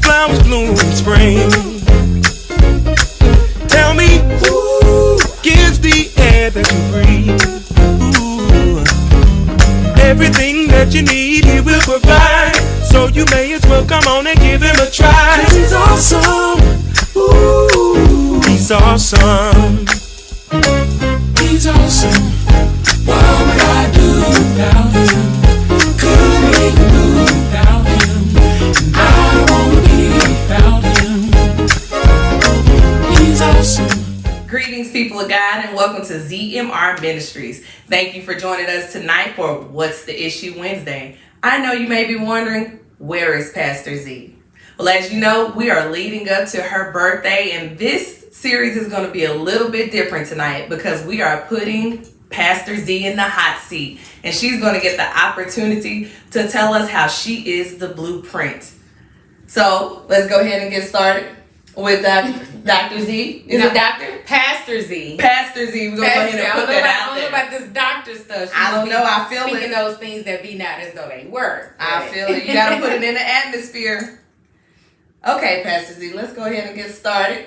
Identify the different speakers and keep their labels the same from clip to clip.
Speaker 1: flowers bloom in spring. Tell me who gives the air that you breathe. Ooh. Everything that you need he will provide, so you may as well come on and give him a try. 'Cause he's awesome. Ooh, he's awesome. He's awesome. What would I do without him? Couldn't even do without him. I don't wanna be without him. He's awesome.
Speaker 2: Greetings, people of God, and welcome to ZMR Ministries. Thank you for joining us tonight for What's the Issue Wednesday. I know you may be wondering, where is Pastor Z? Well, as you know, we are leading up to her birthday, and this series is going to be a little bit different tonight because we are putting Pastor Z in the hot seat, and she's going to get the opportunity to tell us how she is the blueprint. So let's go ahead and get started with Dr. Z. Is it Doctor?
Speaker 3: Pastor Z.
Speaker 2: Pastor Z. We're going to go ahead and put that out
Speaker 3: I don't know
Speaker 2: there.
Speaker 3: about this doctor stuff.
Speaker 2: I don't know. I feel
Speaker 3: speaking
Speaker 2: it.
Speaker 3: those things that be not as though they were.
Speaker 2: I feel it. You got to put it in the atmosphere. Okay, Pastor Z, let's go ahead and get started.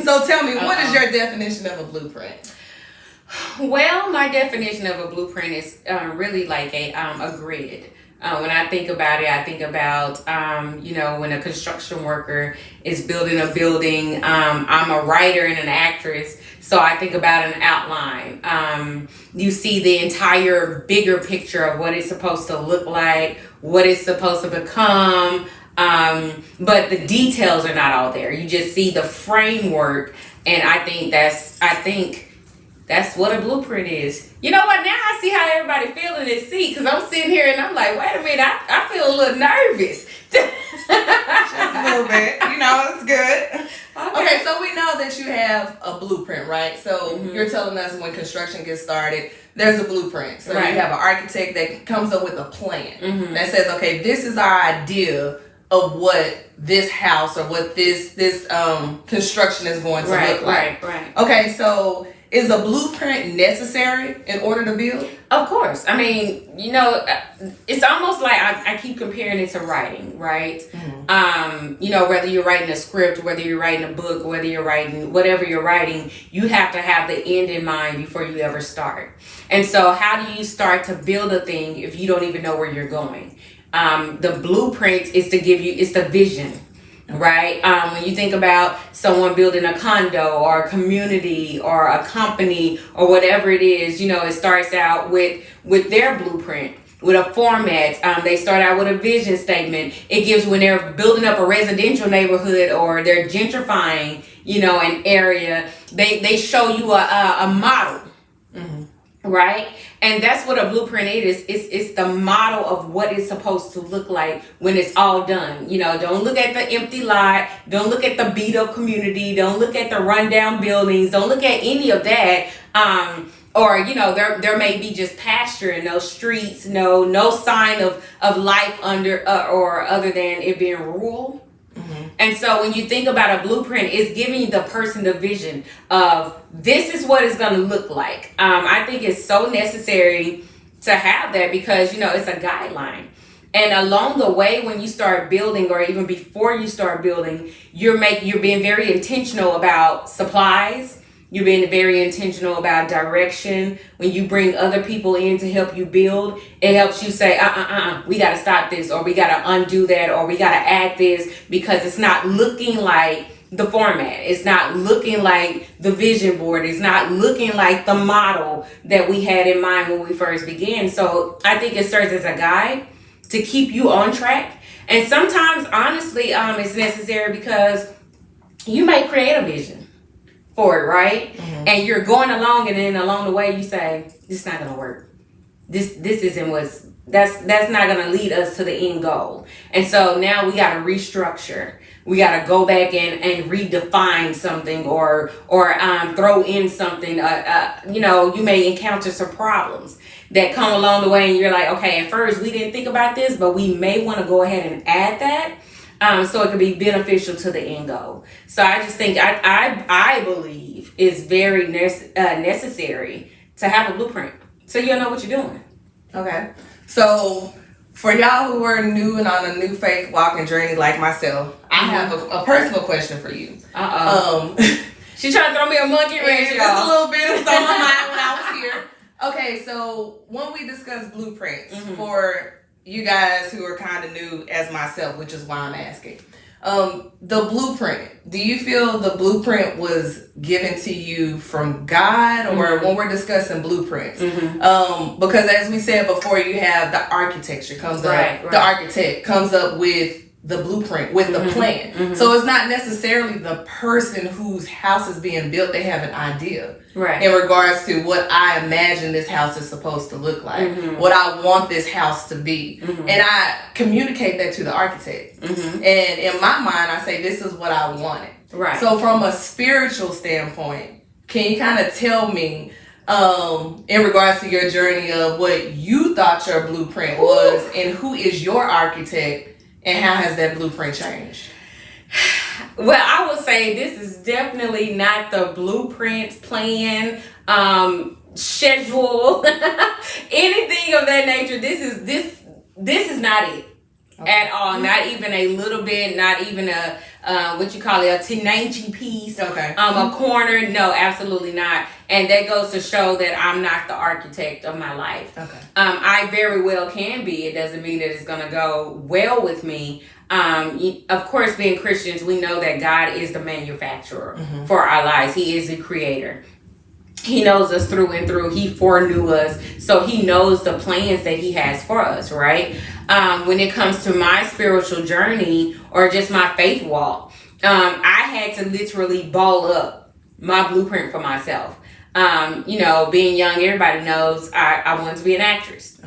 Speaker 2: So tell me, what is your definition of a blueprint?
Speaker 3: Well, my definition of a blueprint is really like a grid. When I think about it, I think about, when a construction worker is building a building. I'm a writer and an actress, so I think about an outline. You see the entire bigger picture of what it's supposed to look like, what it's supposed to become, but the details are not all there. You just see the framework, and I think that's what a blueprint is. You know what? Now I see how everybody feel in this seat, because I'm sitting here and I'm like, wait a minute, I feel a little nervous.
Speaker 2: Just a little bit. It's good. Okay, so we know that you have a blueprint, right? So you're telling us when construction gets started, there's a blueprint. So
Speaker 3: right.
Speaker 2: You have an architect that comes up with a plan that says, okay, this is our idea of what this house or what this construction is going to look like.
Speaker 3: Right.
Speaker 2: Okay, so is a blueprint necessary in order to build?
Speaker 3: Of course. I mean, it's almost like I keep comparing it to writing, right? Whether you're writing a script, whether you're writing a book, whether you're writing whatever you're writing, you have to have the end in mind before you ever start. And so how do you start to build a thing if you don't even know where you're going? The blueprint is to give you, it's the vision. Right? When you think about someone building a condo or a community or a company or whatever it is, it starts out with their blueprint, with a format. They start out with a vision statement. It gives, when they're building up a residential neighborhood or they're gentrifying, an area, they show you a model. Right? And that's what a blueprint is. It's the model of what it's supposed to look like when it's all done. Don't look at the empty lot. Don't look at the beat up community. Don't look at the rundown buildings. Don't look at any of that. There may be just pasture in those streets. No sign of life under or other than it being rural. And so when you think about a blueprint, it's giving the person the vision of this is what it's going to look like. I think it's so necessary to have that because, it's a guideline. And along the way, when you start building or even before you start building, you're being very intentional about supplies. You're being very intentional about direction. When you bring other people in to help you build, it helps you say, we got to stop this, or we got to undo that, or we got to add this, because it's not looking like the format. It's not looking like the vision board. It's not looking like the model that we had in mind when we first began. So I think it serves as a guide to keep you on track. And sometimes, honestly, it's necessary because you may create a vision for it, right? And you're going along, and then along the way you say, this is not gonna work. This isn't that's not gonna lead us to the end goal. And so now we gotta restructure. We gotta go back and redefine something or throw in something. You may encounter some problems that come along the way, and you're like, okay, at first we didn't think about this, but we may want to go ahead and add that. So it can be beneficial to the end goal. So I just think I believe it's very necessary to have a blueprint, so you'll know what you're doing.
Speaker 2: Okay. So for y'all who are new and on a new faith walking journey like myself, I I have a personal question for you.
Speaker 3: She trying to throw me a monkey wrench, y'all.
Speaker 2: Just a little bit was on my mind when I was here. Okay, so when we discuss blueprints for you guys who are kind of new as myself, which is why I'm asking. The blueprint, do you feel the blueprint was given to you from God, or when we're discussing blueprints? Because as we said before, you have the architecture comes up, the architect comes up with the blueprint, with the plan. So it's not necessarily the person whose house is being built, they have an idea in regards to what I imagine this house is supposed to look like, what I want this house to be. And I communicate that to the architect. And in my mind, I say, this is what I wanted. So from a spiritual standpoint, can you kind of tell me, in regards to your journey of what you thought your blueprint was, and who is your architect, and how has that blueprint changed?
Speaker 3: Well, I would say this is definitely not the blueprint, plan, schedule, anything of that nature. This is not it at all. Not even a little bit. Not even a what you call it, a tenacious piece. A corner. No, absolutely not. And that goes to show that I'm not the architect of my life. I very well can be. It doesn't mean that it's going to go well with me. Of course, being Christians, we know that God is the manufacturer for our lives. He is the creator. He knows us through and through. He foreknew us. So he knows the plans that he has for us, right? When it comes to my spiritual journey or just my faith walk, I had to literally ball up my blueprint for myself. Being young, everybody knows I wanted to be an actress.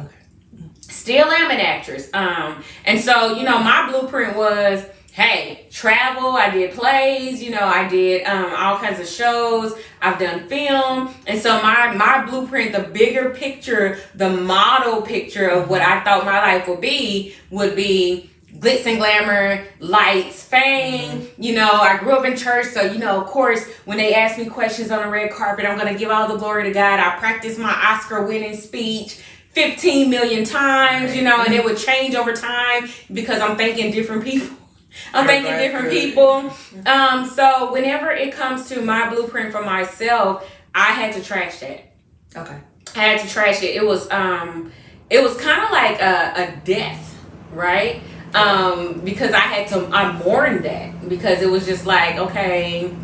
Speaker 3: Still am an actress. And so, my blueprint was, hey, travel. I did plays, I did all kinds of shows. I've done film. And so my blueprint, the bigger picture, the model picture of what I thought my life would be glitz and glamour, lights, fame. I grew up in church. So, of course, when they ask me questions on the red carpet, I'm going to give all the glory to God. I practiced my Oscar winning speech 15 million times, and it would change over time because I'm thanking different people. So whenever it comes to my blueprint for myself, I had to trash that. I had to trash it. It was kind of like a death, right? Because I mourned that because it was just like, okay,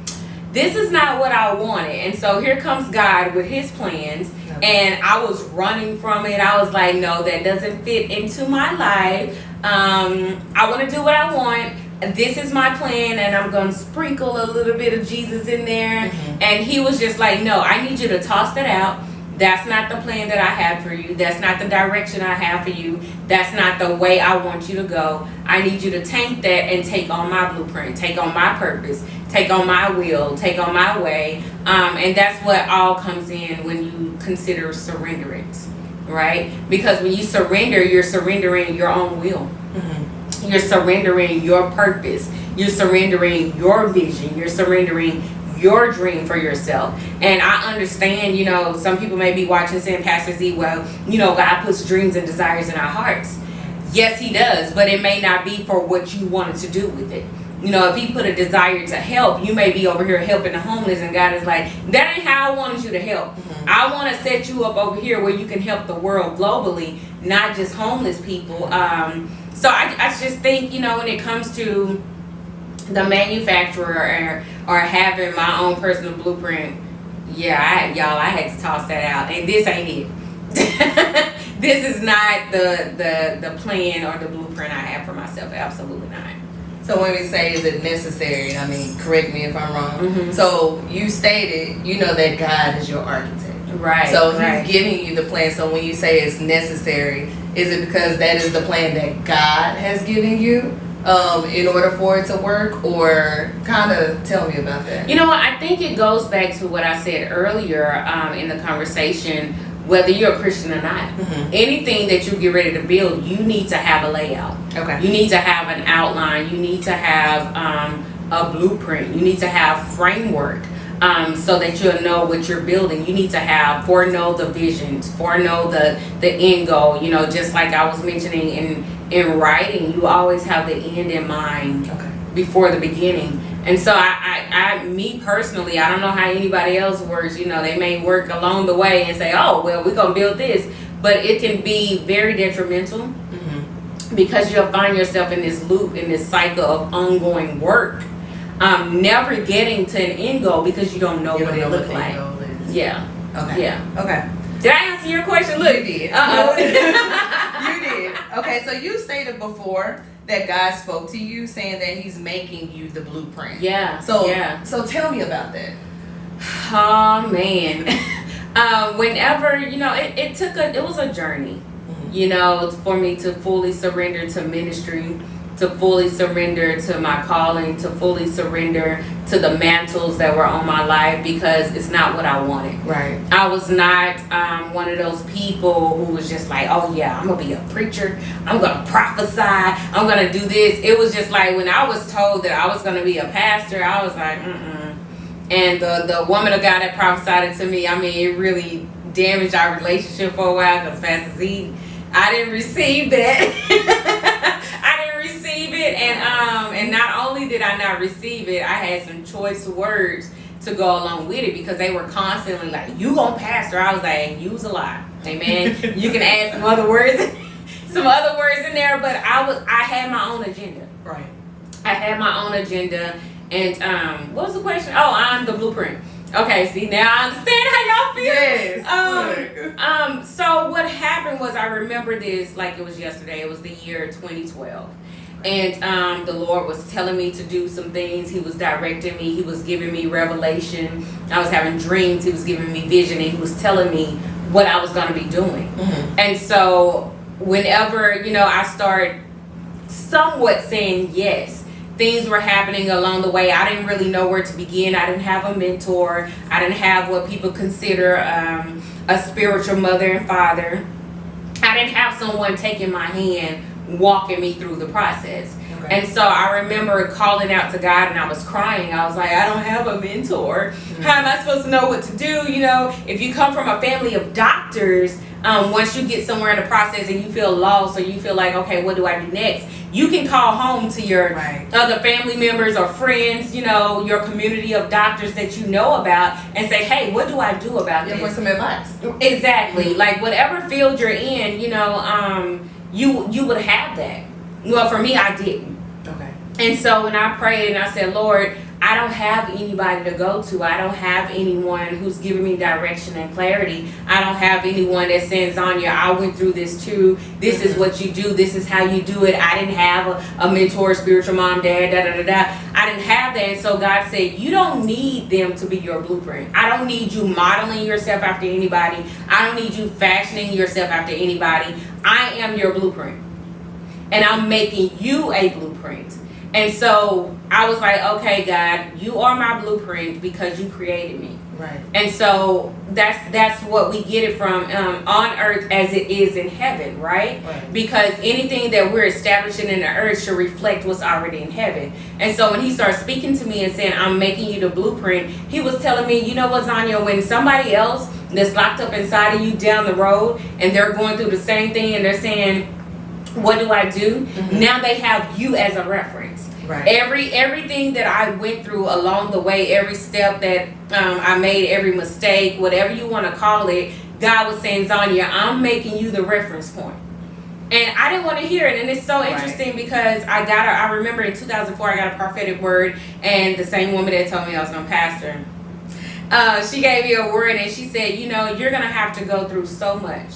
Speaker 3: this is not what I wanted. And so here comes God with his plans. And I was running from it. I was like, no, that doesn't fit into my life. I want to do what I want. This is my plan, and I'm going to sprinkle a little bit of Jesus in there. And he was just like, no, I need you to toss that out. That's not the plan that I have for you. That's not the direction I have for you. That's not the way I want you to go. I need you to take that and take on my blueprint, take on my purpose, take on my will, take on my way. And that's what all comes in when you consider surrenderance, right? Because when you surrender, you're surrendering your own will. You're surrendering your purpose. You're surrendering your vision. You're surrendering your dream for yourself. And I understand, some people may be watching saying, Pastor Z, well, God puts dreams and desires in our hearts. Yes, he does, but it may not be for what you wanted to do with it. If he put a desire to help, you may be over here helping the homeless, and God is like, that ain't how I wanted you to help. I want to set you up over here where you can help the world globally, not just homeless people. So I just think, when it comes to the manufacturer or having my own personal blueprint, I had to toss that out. And this ain't it. This is not the plan or the blueprint I have for myself. Absolutely not.
Speaker 2: So when we say, is it necessary? I mean, correct me if I'm wrong. So you stated, that God is your architect.
Speaker 3: Right.
Speaker 2: So he's giving you the plan. So when you say it's necessary, is it because that is the plan that God has given you in order for it to work? Or kind of tell me about that.
Speaker 3: I think it goes back to what I said earlier in the conversation, whether you're a Christian or not. Anything that you get ready to build, you need to have a layout. You need to have an outline. You need to have a blueprint. You need to have framework. So that you'll know what you're building. You need to foreknow the visions, foreknow the end goal. Just like I was mentioning in writing, you always have the end in mind before the beginning. And so me personally, I don't know how anybody else works. You know, they may work along the way and say, oh, well, we're going to build this. But it can be very detrimental because you'll find yourself in this loop, in this cycle of ongoing work, never getting to an end goal because you don't know what it looks like. Yeah.
Speaker 2: Okay.
Speaker 3: Yeah.
Speaker 2: Okay.
Speaker 3: Did I answer your question? Look,
Speaker 2: You did. You did. Okay, so you stated before that God spoke to you saying that he's making you the blueprint.
Speaker 3: Yeah.
Speaker 2: So tell me about that.
Speaker 3: Oh man. Whenever, you know, it was a journey, you know, for me to fully surrender to ministry, to fully surrender to my calling, to fully surrender to the mantles that were on my life, because it's not what I wanted.
Speaker 2: Right.
Speaker 3: I was not one of those people who was just like, oh yeah, I'm gonna be a preacher, I'm gonna prophesy, I'm gonna do this. It was just like when I was told that I was gonna be a pastor, I was like, And the woman of God that prophesied it to me, I mean, it really damaged our relationship for a while, because Pastor Z, I didn't receive that. I didn't receive it, and not only did I not receive it, I had some choice words to go along with it, because they were constantly like, you gonna pastor. I was like, use a lot. Amen. You can add some other words in there, but I had my own agenda.
Speaker 2: Right.
Speaker 3: I had my own agenda. And what was the question? Oh, I'm the blueprint. Okay, see, now I understand how y'all feel.
Speaker 2: Yes.
Speaker 3: So what happened was, I remember this like it was yesterday. It was the year 2012. And the Lord was telling me to do some things. He was directing me. He was giving me revelation. I was having dreams. He was giving me vision. And he was telling me what I was going to be doing. And so whenever, you know, I start somewhat saying yes, things were happening along the way. I didn't really know where to begin. I didn't have a mentor. I didn't have what people consider a spiritual mother and father. I didn't have someone taking my hand, walking me through the process. Okay. And so I remember calling out to God, and I was crying. I was like, I don't have a mentor. How am I supposed to know what to do? You know, if you come from a family of doctors, once you get somewhere in the process and you feel lost, or you feel like, okay, what do I do next? You can call home to your other family members or friends, you know, your community of doctors that you know about, and say, hey, what do I do about this?
Speaker 2: For some advice.
Speaker 3: Exactly. Like whatever field you're in, you know, you would have that. Well, for me, I didn't.
Speaker 2: Okay.
Speaker 3: And so when I prayed and I said, Lord, I don't have anybody to go to. I don't have anyone who's giving me direction and clarity. I don't have anyone that says, Zanya, I went through this too. This is what you do. This is how you do it. I didn't have a mentor, spiritual mom, dad, I didn't have that. And so God said, you don't need them to be your blueprint. I don't need you modeling yourself after anybody. I don't need you fashioning yourself after anybody. I am your blueprint. And I'm making you a blueprint. And so I was like, okay, God, you are my blueprint because you created me.
Speaker 2: Right.
Speaker 3: And so that's what we get it from, on earth as it is in heaven, right? Because anything that we're establishing in the earth should reflect what's already in heaven. And so when he started speaking to me and saying, I'm making you the blueprint, he was telling me, you know what, Zanya, when somebody else that's locked up inside of you down the road, and they're going through the same thing, and they're saying, what do I do? Now they have you as a reference.
Speaker 2: Right.
Speaker 3: Everything that I went through along the way, every step that I made, every mistake, whatever you want to call it, God was saying, Zanya, I'm making you the reference point. And I didn't want to hear it. And it's so interesting because I remember in 2004, I got a prophetic word, and the same woman that told me I was going to pastor, she gave me a word, and she said, you know, you're going to have to go through so much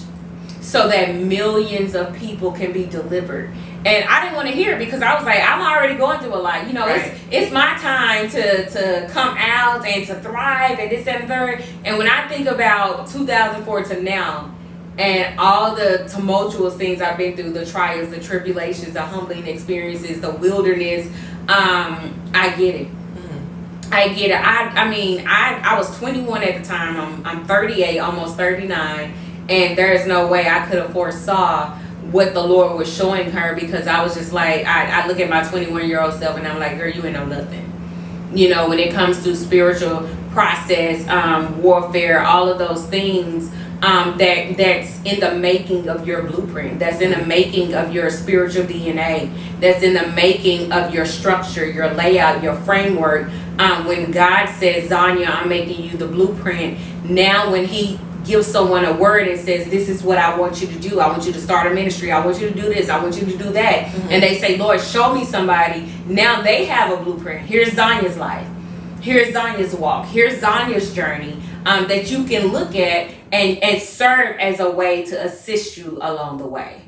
Speaker 3: so that millions of people can be delivered. And I didn't want to hear it because I was like, I'm already going through a lot. You know, it's my time to come out and to thrive and this and third. And when I think about 2004 to now and all the tumultuous things I've been through, the trials, the tribulations, the humbling experiences, the wilderness, I get it. I get it. I mean, I was 21 at the time. I'm 38, almost 39. And there's no way I could have foresaw what the Lord was showing her, because I was just like, I look at my 21-year-old self and I'm like, girl, you ain't know nothing. You know, when it comes to spiritual process, warfare, all of those things, that's in the making of your blueprint, that's in the making of your spiritual DNA, that's in the making of your structure, your layout, your framework. When God says, Zanya, I'm making you the blueprint, now when he gives someone a word and says, this is what I want you to do, I want you to start a ministry, I want you to do this, I want you to do that, and they say, Lord, show me somebody, now they have a blueprint. Here's Zanya's life, here's Zanya's walk, here's Zanya's journey, that you can look at and serve as a way to assist you along the way.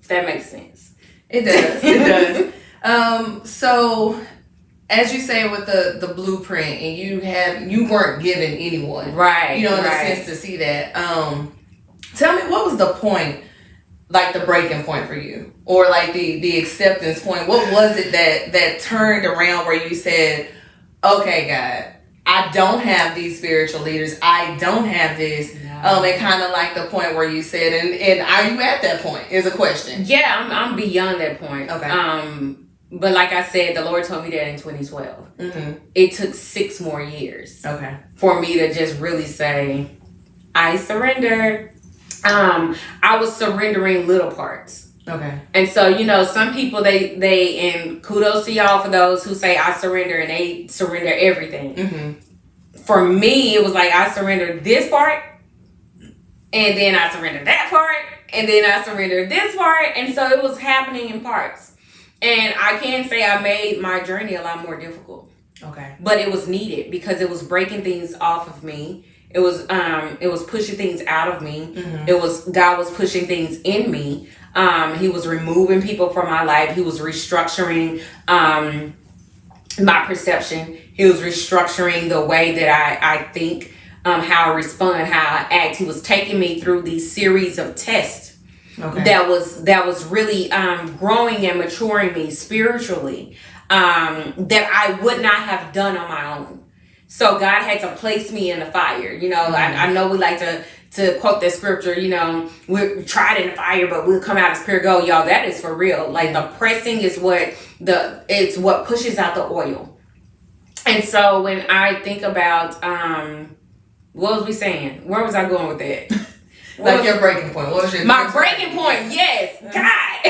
Speaker 3: If that makes sense.
Speaker 2: It does. It does. So as you say with the blueprint, and you weren't giving anyone,
Speaker 3: right?
Speaker 2: You know, in a sense to see that. Tell me, what was the point, like the breaking point for you, or like the acceptance point? What was it that turned around where you said, okay, God, I don't have these spiritual leaders, I don't have this. And kind of like the point where you said, and are you at that point is a question.
Speaker 3: Yeah, I'm beyond that point.
Speaker 2: Okay.
Speaker 3: But like I said, the Lord told me that in 2012.
Speaker 2: Mm-hmm.
Speaker 3: It took 6 more years.
Speaker 2: Okay.
Speaker 3: For me to just really say, I surrender. I was surrendering little parts.
Speaker 2: Okay.
Speaker 3: And so, you know, some people, they and kudos to y'all for those who say I surrender and they surrender everything.
Speaker 2: Mm-hmm.
Speaker 3: For me, it was like I surrendered this part, and then I surrendered that part, and then I surrendered this part. And so it was happening in parts. And I can say I made my journey a lot more difficult.
Speaker 2: Okay.
Speaker 3: But it was needed because it was breaking things off of me. It was pushing things out of me. Mm-hmm. God was pushing things in me. He was removing people from my life. He was restructuring my perception. He was restructuring the way that I think, how I respond, how I act. He was taking me through these series of tests. Okay. That was really growing and maturing me spiritually, that I would not have done on my own. So God had to place me in the fire. You know, I know we like to quote that scripture, you know, we're tried in the fire, but we'll come out as pure gold. Y'all, that is for real. Like the pressing is it's what pushes out the oil. And so when I think about, what was we saying? Where was I going with that?
Speaker 2: Like your breaking point. What was your
Speaker 3: breaking point? Yes, God.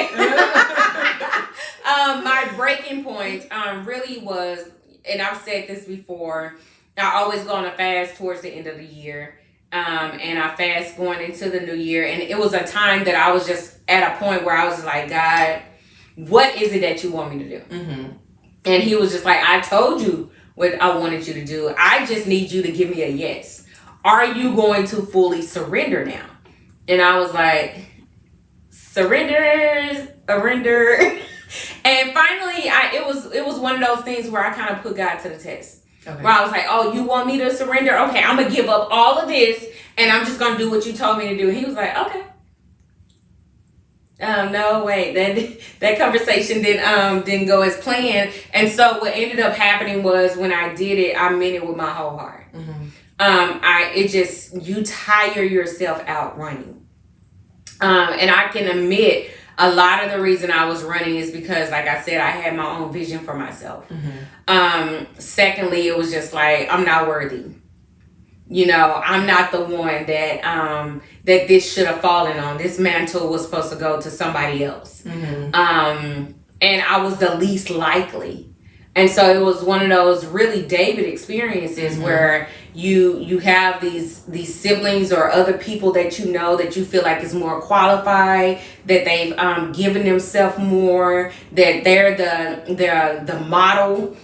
Speaker 3: My breaking point really was, and I've said this before, I always go on a fast towards the end of the year. And I fast going into the new year. And it was a time that I was just at a point where I was like, God, what is it that you want me to do? Mm-hmm. And he was just like, I told you what I wanted you to do. I just need you to give me a yes. Are you going to fully surrender now? And I was like, surrender. And finally, it was one of those things where I kind of put God to the test. Okay. Where I was like, oh, you want me to surrender? Okay, I'm going to give up all of this, and I'm just going to do what you told me to do. And he was like, okay. No, wait, that conversation didn't go as planned. And so what ended up happening was when I did it, I meant it with my whole heart. Mm-hmm. You tire yourself out running. And I can admit a lot of the reason I was running is because, like I said, I had my own vision for myself. Mm-hmm. Secondly, it was just like, I'm not worthy. You know, I'm not the one that this should have fallen on. This mantle was supposed to go to somebody else. Mm-hmm. And I was the least likely. And so it was one of those really David experiences, mm-hmm. where you have these siblings or other people that you know that you feel like is more qualified, that they've given themselves more, that they're the model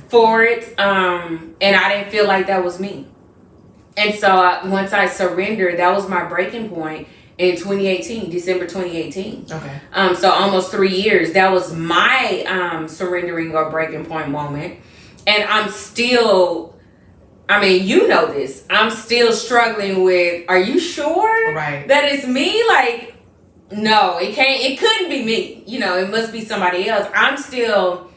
Speaker 3: for it. And I didn't feel like that was me. And so once I surrendered, that was my breaking point in 2018, December 2018. Okay. So almost 3 years. That was my surrendering or breaking point moment. And I'm still, I mean, you know this, I'm still struggling with, are you sure that it's me? Like, no, it couldn't be me. You know, it must be somebody else. I'm still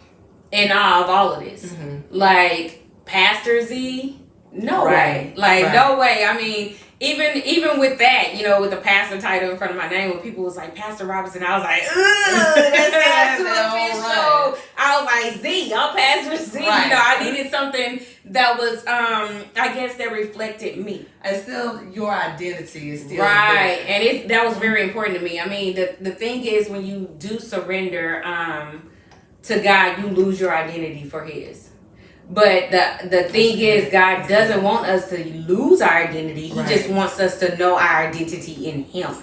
Speaker 3: in awe of all of this. Mm-hmm. Like, Pastor Z, no way. Like, no way. I mean, even with that, you know, with the pastor title in front of my name, when people was like, Pastor Robinson, I was like, ugh, that sounds too official. I was like, Z, I'm Pastor Z.
Speaker 2: Right.
Speaker 3: You know, I needed something that was, I guess, that reflected me.
Speaker 2: And still, your identity is still
Speaker 3: right.
Speaker 2: there.
Speaker 3: And that was very important to me. I mean, the thing is, when you do surrender to God, you lose your identity for His. But the thing is, God doesn't want us to lose our identity. He just wants us to know our identity in Him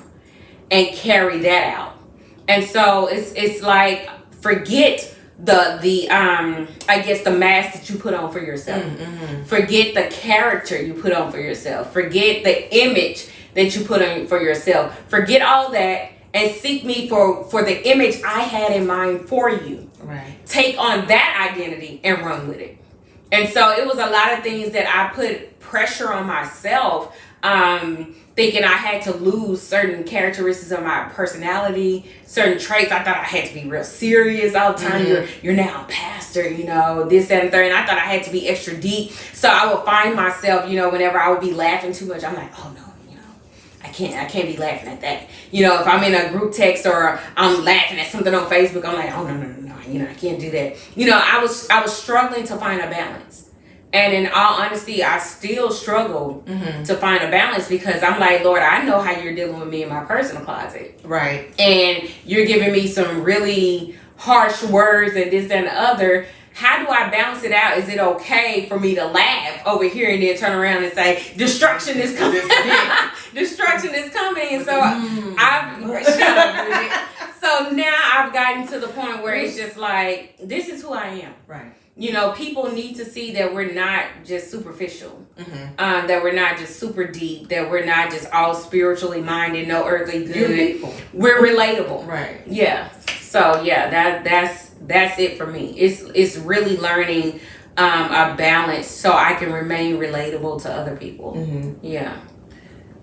Speaker 3: and carry that out. And so it's like, forget the I guess the mask that you put on for yourself. Mm-hmm. Forget the character you put on for yourself. Forget the image that you put on for yourself. Forget all that and seek me for the image I had in mind for you.
Speaker 2: Right.
Speaker 3: Take on that identity and run with it. And so it was a lot of things that I put pressure on myself, thinking I had to lose certain characteristics of my personality, certain traits. I thought I had to be real serious all the time. Mm-hmm. You're now a pastor, you know, this, that, and third. And I thought I had to be extra deep. So I would find myself, you know, whenever I would be laughing too much, I'm like, oh no, you know, I can't be laughing at that. You know, if I'm in a group text or I'm laughing at something on Facebook, I'm like, oh no, you know, I can't do that. You know, I was struggling to find a balance. And in all honesty, I still struggle to find a balance, because I'm like, Lord, I know how you're dealing with me in my personal closet.
Speaker 2: Right.
Speaker 3: And you're giving me some really harsh words and this, that, and the other. How do I balance it out? Is it okay for me to laugh over here and then turn around and say, destruction is coming? Destruction is coming. And so so now I've gotten to the point where it's just like, this is who I am.
Speaker 2: Right.
Speaker 3: You know, people need to see that we're not just superficial, that we're not just super deep, that we're not just all spiritually minded, no earthly good. We're relatable.
Speaker 2: Right.
Speaker 3: Yeah. So yeah, that's it for me. It's really learning a balance so I can remain relatable to other people. Mm-hmm. Yeah.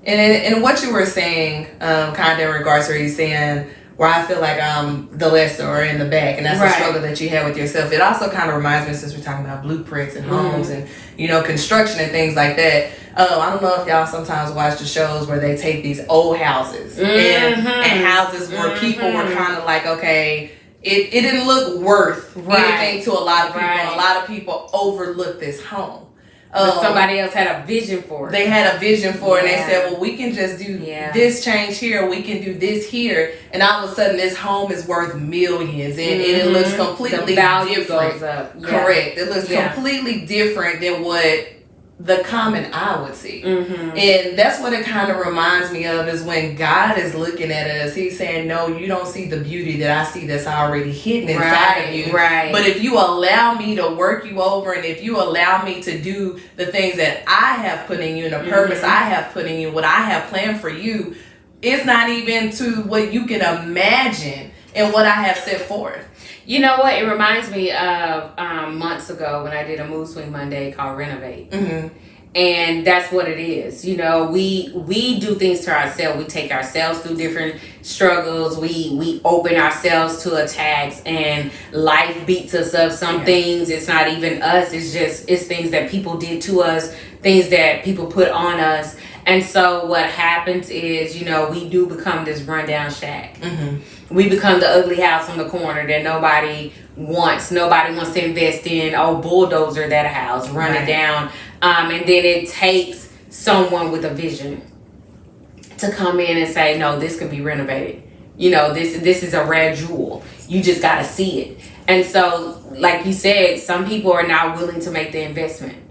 Speaker 2: And what you were saying, kind of in regards to you saying, where I feel like I'm the lesser or in the back, and that's the struggle that you had with yourself. It also kind of reminds me, since we're talking about blueprints and homes and, you know, construction and things like that. I don't know if y'all sometimes watch the shows where they take these old houses and houses where people were kind of like, okay, it didn't look worth anything to a lot of people. And a lot of people overlooked this home.
Speaker 3: Somebody else had a vision for it.
Speaker 2: They had a vision for it, and they said, well, we can just do this change here, we can do this here, and all of a sudden this home is worth millions, and it looks completely
Speaker 3: the value
Speaker 2: different.
Speaker 3: Goes up. Yeah.
Speaker 2: Correct. It looks completely different than what the common eye would see. And that's what it kind of reminds me of, is when God is looking at us, He's saying, no, you don't see the beauty that I see that's already hidden inside of you.
Speaker 3: Right.
Speaker 2: But if you allow me to work you over, and if you allow me to do the things that I have put in you, and the purpose I have put in you, what I have planned for you, it's not even to what you can imagine and what I have set forth.
Speaker 3: You know what? It reminds me of months ago when I did a Mood Swing Monday called Renovate. And that's what it is. You know, we do things to ourselves. We take ourselves through different struggles. We open ourselves to attacks, and life beats us up. Some things, it's not even us. It's things that people did to us, things that people put on us. And so what happens is, you know, we do become this rundown shack. We become the ugly house on the corner that nobody wants. Nobody wants to invest in. Oh, bulldozer that house, run it down. And then it takes someone with a vision to come in and say, no, this could be renovated. You know, this is a rare jewel. You just got to see it. And so, like you said, some people are not willing to make the investment.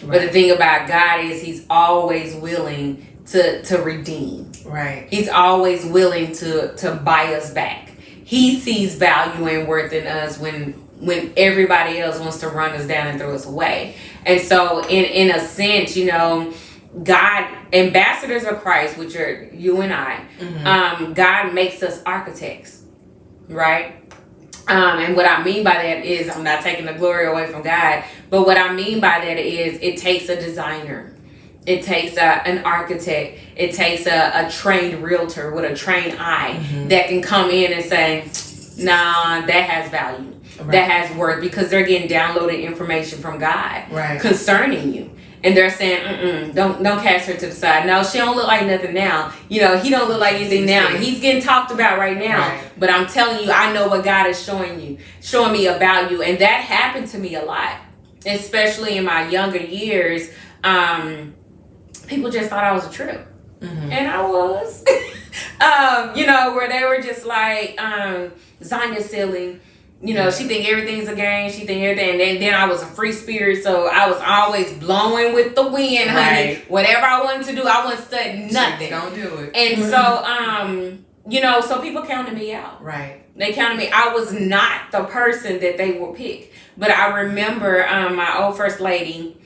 Speaker 3: But the thing about God is, He's always willing to redeem. Right. He's always willing to buy us back. He sees value and worth in us when everybody else wants to run us down and throw us away. And so in a sense, you know, God, ambassadors of Christ, which are you and I, God makes us architects, right? And what I mean by that is, I'm not taking the glory away from God, but what I mean by that is, it takes a designer. It takes an architect. It takes a trained realtor with a trained eye that can come in and say, nah, that has value. That has worth, because they're getting downloaded information from God concerning you. and they're saying, don't cast her to the side. No, she don't look like nothing now. You know, he don't look like anything now. He's getting talked about right now. Right. But I'm telling you, I know what God is showing me about you. And that happened to me a lot, especially in my younger years. People just thought I was a trip. Mm-hmm. And I was. You know, where they were just like, Zonya's silly. You know, she think everything's a game. She think everything. And then I was a free spirit, so I was always blowing with the wind, honey. Right. Whatever I wanted to do, I wouldn't study nothing.
Speaker 2: Don't do it.
Speaker 3: And so, you know, so people counted me out.
Speaker 2: Right.
Speaker 3: They counted me. I was not the person that they would pick. But I remember my old first lady,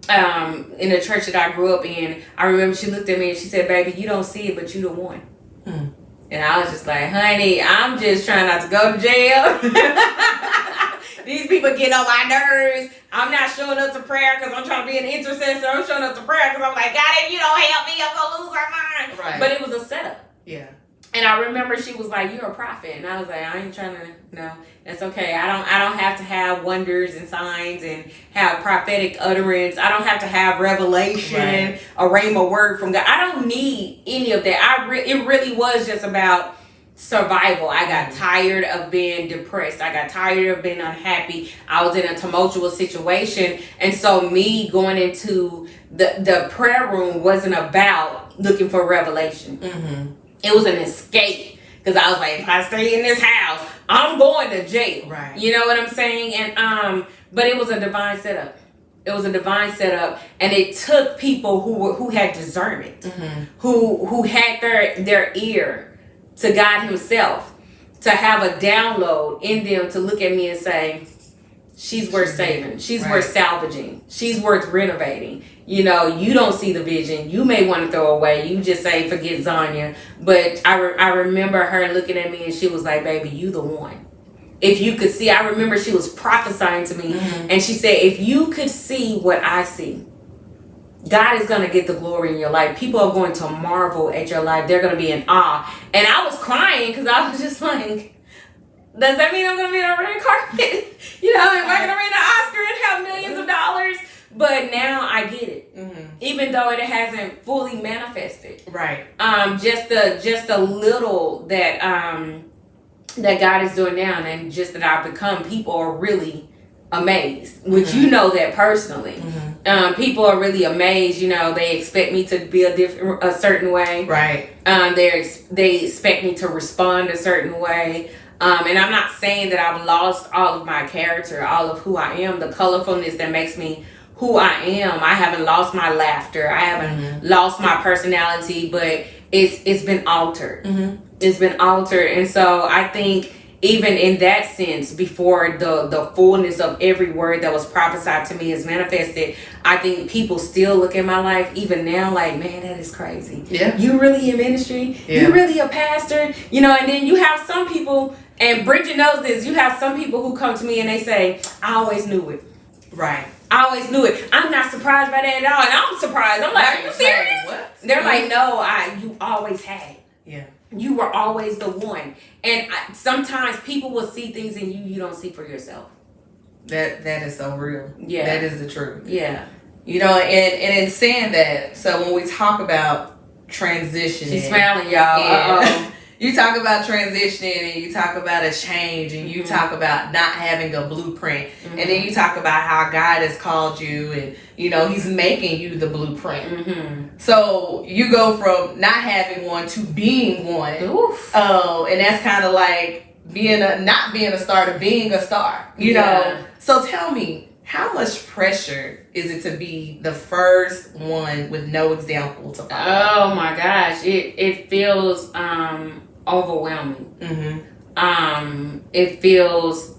Speaker 3: in the church that I grew up in, I remember she looked at me and she said, "Baby, you don't see it, but you the one." And I was just like, "Honey, I'm just trying not to go to jail." These people get on my nerves. I'm not showing up to prayer because I'm trying to be an intercessor. I'm showing up to prayer because I'm like, God, if you don't help me, I'm going to lose our mind. Right. But it was a setup.
Speaker 2: Yeah.
Speaker 3: And I remember she was like, "You're a prophet." And I was like, "I ain't trying to, no, that's okay. I don't have to have wonders and signs and have prophetic utterance. I don't have to have revelation, right, a rhema word from God. I don't need any of that." It really was just about survival. I got tired of being depressed. I got tired of being unhappy. I was in a tumultuous situation. And so me going into the prayer room wasn't about looking for revelation. Mm-hmm. It was an escape, because I was like, if I stay in this house, I'm going to jail. Right. You know what I'm saying? And but it was a divine setup. It was a divine setup, and it took people who had discernment, mm-hmm, who had their ear to God Himself, to have a download in them to look at me and say, "She's worth saving. She's right, worth salvaging. She's worth renovating." You know, you don't see the vision. You may want to throw away. You just say, "Forget Zonya." But I remember her looking at me and she was like, "Baby, you the one. If you could see," I remember she was prophesying to me, mm-hmm, and she said, "If you could see what I see, God is going to get the glory in your life. People are going to marvel at your life. They're going to be in awe." And I was crying because I was just like, does that mean I'm going to be on a red carpet? You know, am I going to win an Oscar and have millions of dollars? But now I get it, mm-hmm, even though it hasn't fully manifested. Right. Just a little that that God is doing now, and just that I've become, people are really amazed. Which, mm-hmm, you know that personally. Mm-hmm. People are really amazed. You know, they expect me to be a certain way. Right. They expect me to respond a certain way. And I'm not saying that I've lost all of my character, all of who I am, the colorfulness that makes me who I am. I haven't lost my laughter. I haven't, mm-hmm, lost my personality, but it's been altered. Mm-hmm. It's been altered. And so I think even in that sense, before the fullness of every word that was prophesied to me is manifested, I think people still look at my life even now like, "Man, that is crazy. Yeah. You really in ministry? Yeah. You really a pastor?" You know, and then you have some people, and Bridget knows this, you have some people who come to me and they say, "I always knew it." Right. "I always knew it. I'm not surprised by that at all." And I'm surprised. I'm like, "Are you serious?" What? They're like, "No, you always had it. Yeah. You were always the one." And sometimes people will see things in you don't see for yourself.
Speaker 2: That is so real. Yeah. That is the truth.
Speaker 3: Yeah.
Speaker 2: You know, and in saying that, so when we talk about transitioning.
Speaker 3: She's smiling, y'all.
Speaker 2: Yeah. You talk about transitioning, and you talk about a change, and you, mm-hmm, talk about not having a blueprint, mm-hmm, and then you talk about how God has called you, and you know He's making you the blueprint. Mm-hmm. So you go from not having one to being one. Oof. And that's kind of like not being a star to being a star. You know. So tell me, how much pressure is it to be the first one with no example to follow?
Speaker 3: Oh my gosh, it feels overwhelming. Mm-hmm. It feels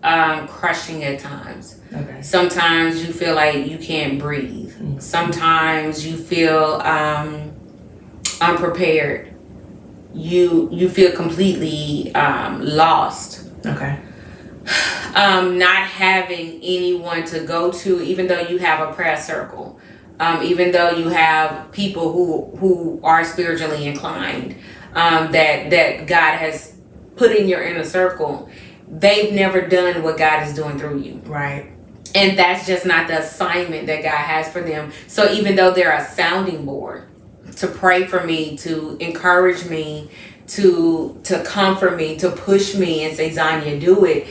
Speaker 3: crushing at times. Okay. Sometimes you feel like you can't breathe. Mm-hmm. Sometimes you feel unprepared. You feel completely lost. Okay. Not having anyone to go to, even though you have a prayer circle, even though you have people who are spiritually inclined, that God has put in your inner circle, they've never done what God is doing through you. Right. And that's just not the assignment that God has for them. So even though they're a sounding board to pray for me, to encourage me, to comfort me, to push me and say, Zanya, do it,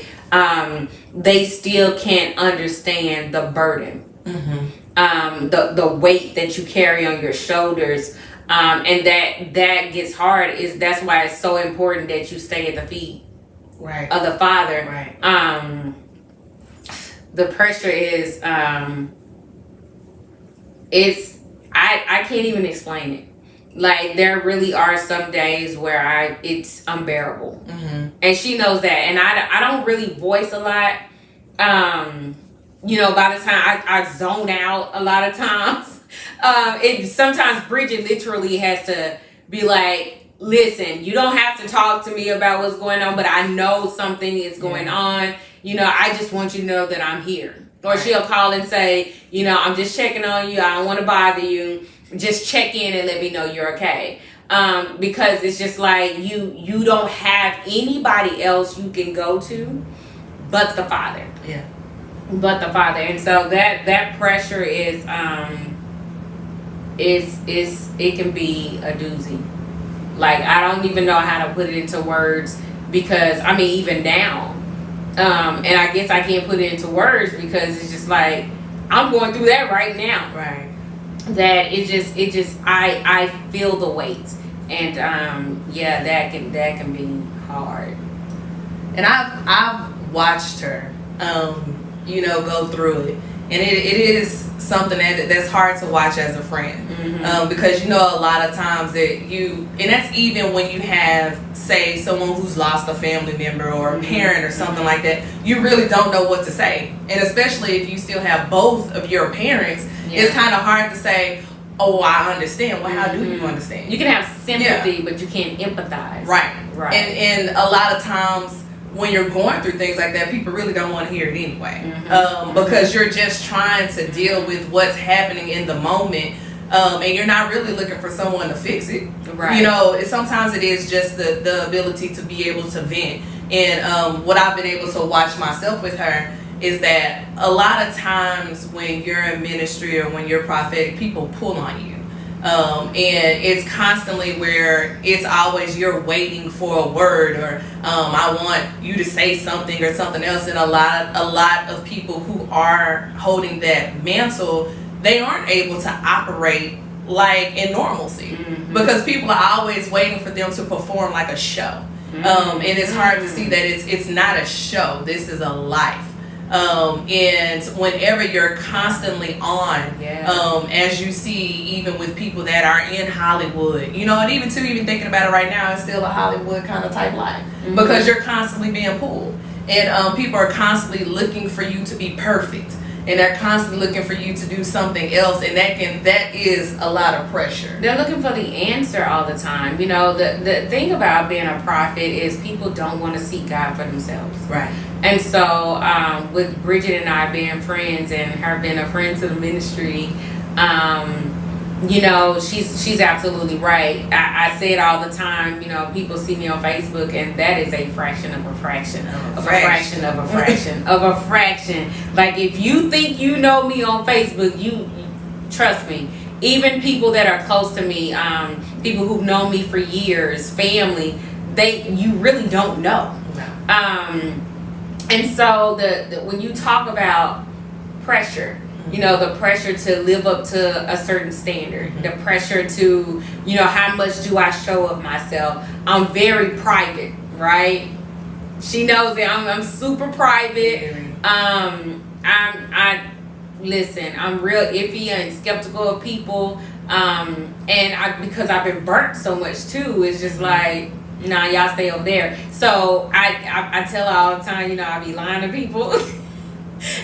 Speaker 3: they still can't understand the burden, the weight that you carry on your shoulders. And that gets hard. That's why it's so important that you stay at the feet of the Father.
Speaker 2: Right.
Speaker 3: The pressure is it's I can't even explain it. Like, there really are some days where it's unbearable, and she knows that, and I don't really voice a lot. By the time I zone out a lot of times. Sometimes Bridget literally has to be like, listen, you don't have to talk to me about what's going on, but I know something is going on. I just want you to know that I'm here. Or she'll call and say, I'm just checking on you. I don't want to bother you. Just check in and let me know you're okay. Because it's just like you don't have anybody else you can go to but the Father.
Speaker 2: Yeah.
Speaker 3: But the Father. And so that pressure is it can be a doozy. Like, I don't even know how to put it into words, because even now, and I guess I can't put it into words because it's just like I'm going through that right now.
Speaker 2: Right.
Speaker 3: That I feel the weight, and that can be hard.
Speaker 2: And I've watched her go through it, and it is something that's hard to watch as a friend, because a lot of times and that's even when you have, say, someone who's lost a family member or a parent or something like that, you really don't know what to say. And especially if you still have both of your parents, it's kind of hard to say, oh, I understand. Well, how do you understand?
Speaker 3: You can have sympathy, but you can't empathize.
Speaker 2: Right. And a lot of times when you're going through things like that, people really don't want to hear it anyway, because you're just trying to deal with what's happening in the moment, and you're not really looking for someone to fix it. Right. Sometimes it is just the ability to be able to vent. And what I've been able to watch myself with her is that a lot of times when you're in ministry or when you're prophetic, people pull on you. And it's constantly where it's always you're waiting for a word, or I want you to say something or something else. And a lot of people who are holding that mantle, they aren't able to operate like in normalcy, because people are always waiting for them to perform like a show. And it's hard to see that it's not a show. This is a life. And whenever you're constantly on, as you see, even with people that are in Hollywood, and even thinking about it right now, it's still a Hollywood kind of type life, because you're constantly being pulled, and people are constantly looking for you to be perfect, and they're constantly looking for you to do something else, and that is a lot of pressure.
Speaker 3: They're looking for the answer all the time. The thing about being a prophet is people don't want to seek God for themselves.
Speaker 2: Right.
Speaker 3: And so with Bridget and I being friends, and her being a friend to the ministry, she's absolutely right. I say it all the time. People see me on Facebook, and that is a fraction of a fraction of a fraction of a fraction of a fraction. Like, if you think you know me on Facebook, you trust me. Even people that are close to me, people who've known me for years, family, you really don't know. And so when you talk about pressure, the pressure to live up to a certain standard, the pressure to, how much do I show of myself? I'm very private, right? She knows it. I'm super private. Listen, I'm real iffy and skeptical of people. And because I've been burnt so much too, it's just like, nah, y'all stay over there. So I tell her all the time, I be lying to people.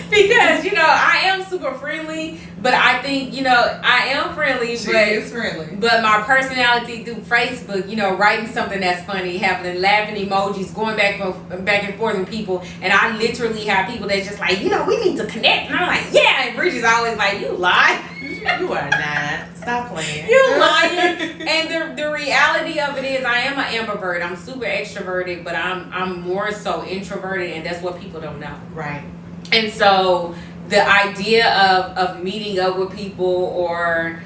Speaker 3: Because, I am super friendly, but I think, I am friendly.
Speaker 2: She is friendly.
Speaker 3: But my personality through Facebook, writing something that's funny, having laughing emojis, going back and forth with people. And I literally have people that's just like, we need to connect. And I'm like, yeah. And Bridget's always like, you lie.
Speaker 2: You are not. Stop playing.
Speaker 3: You're lying. And the reality of it is, I am an ambivert. I'm super extroverted, but I'm more so introverted, and that's what people don't know.
Speaker 2: Right.
Speaker 3: And so the idea of meeting up with people, or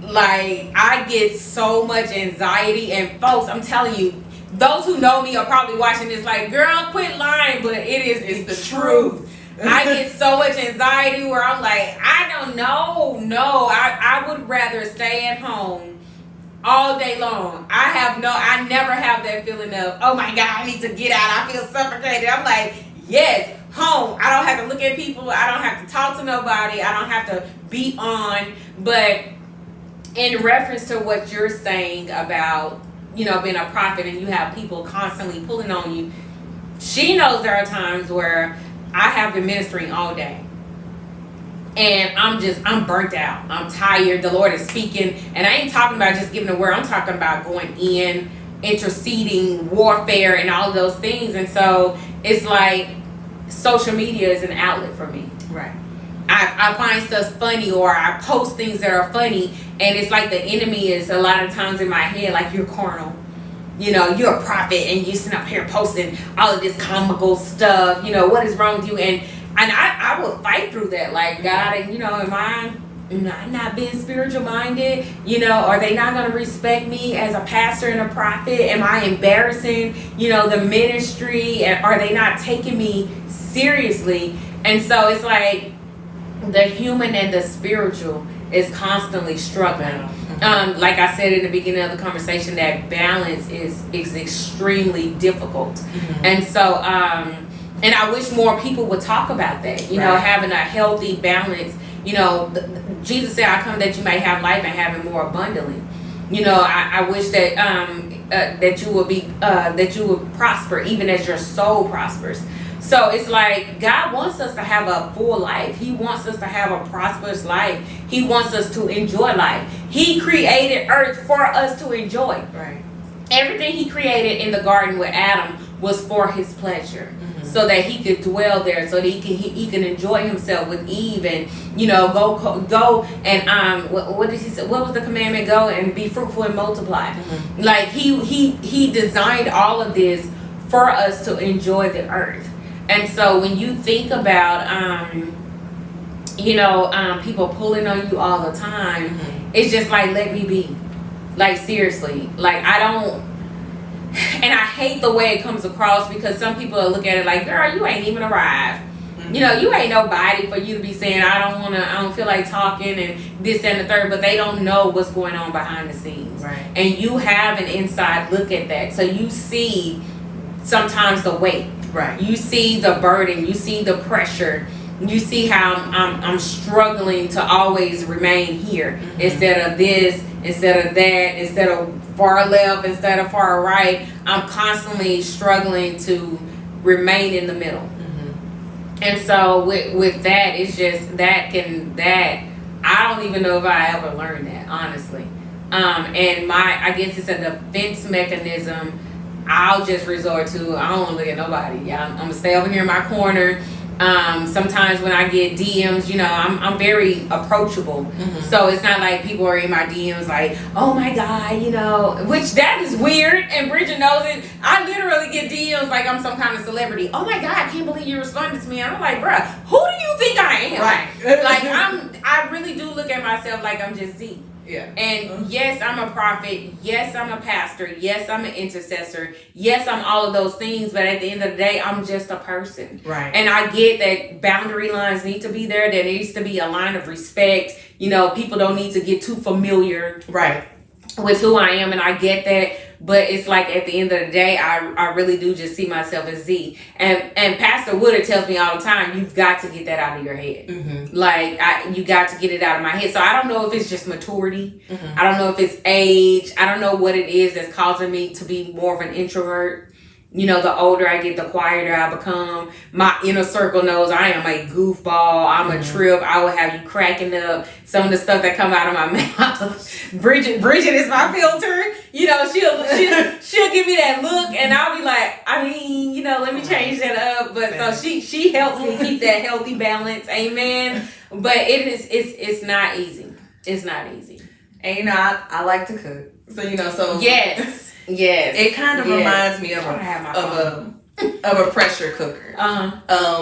Speaker 3: like, I get so much anxiety. And folks, I'm telling you, those who know me are probably watching this like, girl, quit lying, but it's the truth. I get so much anxiety where I'm like, I don't know. No, I would rather stay at home all day long. I never have that feeling of, oh my God, I need to get out. I feel suffocated. I'm like, yes, home. I don't have to look at people. I don't have to talk to nobody. I don't have to be on. But in reference to what you're saying about, being a prophet and you have people constantly pulling on you, she knows there are times where I have been ministering all day and I'm burnt out. I'm tired. The Lord is speaking, and I ain't talking about just giving a word. I'm talking about going in, interceding, warfare, and all of those things. And so it's like social media is an outlet for me.
Speaker 2: Right.
Speaker 3: I find stuff funny, or I post things that are funny, and it's like the enemy is a lot of times in my head like, you're carnal. You're a prophet and you sit up here posting all of this comical stuff. What is wrong with you? And I will fight through that. Like, God, am I not being spiritual minded? Are they not going to respect me as a pastor and a prophet? Am I embarrassing, the ministry? And are they not taking me seriously? And so it's like the human and the spiritual is constantly struggling. Like I said in the beginning of the conversation, that balance is extremely difficult. And so and I wish more people would talk about that, having a healthy balance. Jesus said, I come that you may have life and have it more abundantly. I wish that that you would be that you would prosper even as your soul prospers. So it's like God wants us to have a full life. He wants us to have a prosperous life. He wants us to enjoy life. He created earth for us to enjoy.
Speaker 2: Right.
Speaker 3: Everything he created in the garden with Adam was for his pleasure. So that he could dwell there, so that he can enjoy himself with Eve, and go and what did he say? What was the commandment? Go and be fruitful and multiply. Like he designed all of this for us to enjoy the earth. And so when you think about people pulling on you all the time, it's just like, let me be. Like, seriously, like, I don't. And I hate the way it comes across, because some people look at it like, girl, you ain't even arrived. You ain't nobody for you to be saying, I don't feel like talking and this and the third, but they don't know what's going on behind the scenes.
Speaker 2: Right.
Speaker 3: And you have an inside look at that. So you see sometimes the weight.
Speaker 2: Right. You
Speaker 3: see the burden. You see the pressure. You see how I'm struggling to always remain here instead of this, instead of that, instead of far left, instead of far right. I'm constantly struggling to remain in the middle. And so with that, it's just that I don't even know if I ever learned that, honestly. And I guess it's a defense mechanism. I'll just resort to, I don't want to look at nobody. Yeah, I'm gonna stay over here in my corner. Sometimes when I get DMs, I'm very approachable. So it's not like people are in my DMs like, oh my God, which that is weird, and Bridget knows it. I literally get DMs like I'm some kind of celebrity. Oh my God, I can't believe you responded to me. And I'm like, bruh, who do you think I am?
Speaker 2: Right.
Speaker 3: Like I really do look at myself like I'm just Z.
Speaker 2: Yeah.
Speaker 3: And yes, I'm a prophet. Yes, I'm a pastor. Yes, I'm an intercessor. Yes, I'm all of those things. But at the end of the day, I'm just a person.
Speaker 2: Right.
Speaker 3: And I get that boundary lines need to be there. There needs to be a line of respect. People don't need to get too familiar.
Speaker 2: Right.
Speaker 3: With who I am, and I get that. But it's like at the end of the day, I really do just see myself as Z. And Pastor Woodard tells me all the time, you've got to get that out of your head. Like, you got to get it out of my head. So I don't know if it's just maturity. I don't know if it's age. I don't know what it is that's causing me to be more of an introvert. The older I get, the quieter I become. My inner circle knows I am a goofball. I'm a trip. I will have you cracking up. Some of the stuff that come out of my mouth. Bridget is my filter. She'll give me that look, and I'll be like, let me change that up. But so she helps me keep that healthy balance. Amen. But it's not easy. It's not easy.
Speaker 2: And I like to cook. So
Speaker 3: Yes. Yes.
Speaker 2: It kind of reminds me of of a pressure cooker.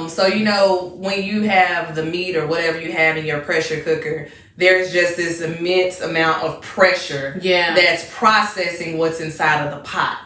Speaker 2: So you know, when you have the meat or whatever you have in your pressure cooker, there's just this immense amount of pressure that's processing what's inside of the pot.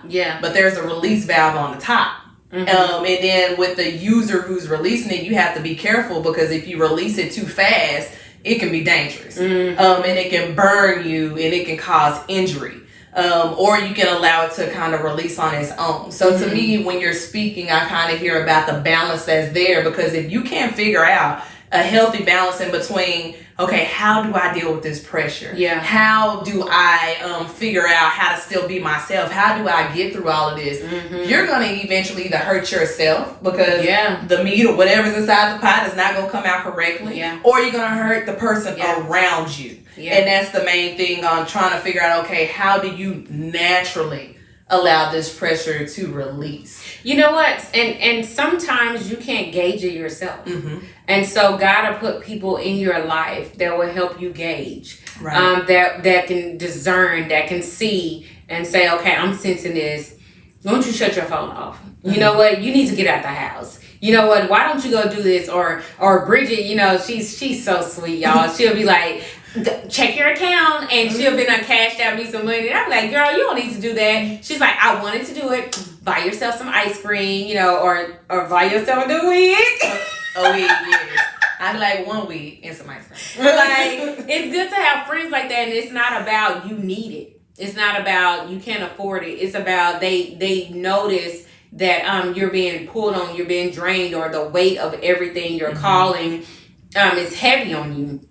Speaker 2: But there's a release valve on the top. And then with the user who's releasing it, you have to be careful, because if you release it too fast, it can be dangerous. And it can burn you, and it can cause injury. Or you can allow it to kind of release on its own. So to me, when you're speaking, I kind of hear about the balance that's there, because if you can't figure out a healthy balance in between, okay, how do I deal with this pressure? How do I figure out how to still be myself? How do I get through all of this? You're going to eventually either hurt yourself, because the meat or whatever's inside the pot is not going to come out correctly, or you're going to hurt the person around you. And that's the main thing on trying to figure out, okay, how do you naturally allow this pressure to release?
Speaker 3: You know what? And sometimes you can't gauge it yourself. And so God will put people in your life that will help you gauge. That can discern, that can see and say, okay, I'm sensing this. Why don't you shut your phone off? You know what? You need to get out the house. You know what? Why don't you go do this? Or Bridget, you know, she's so sweet, y'all. She'll be like, check your account, and she'll be like, cashed out me some money. And I'm like, girl, you don't need to do that. She's like, I wanted to do it. Buy yourself some ice cream, you know, or buy yourself a new wig.
Speaker 2: A wig, yes. I'd like one wig and some ice cream.
Speaker 3: Like, it's good to have friends like that, and it's not about you need it. It's not about you can't afford it. It's about they notice that you're being pulled on, you're being drained, or the weight of everything you're calling is heavy on you.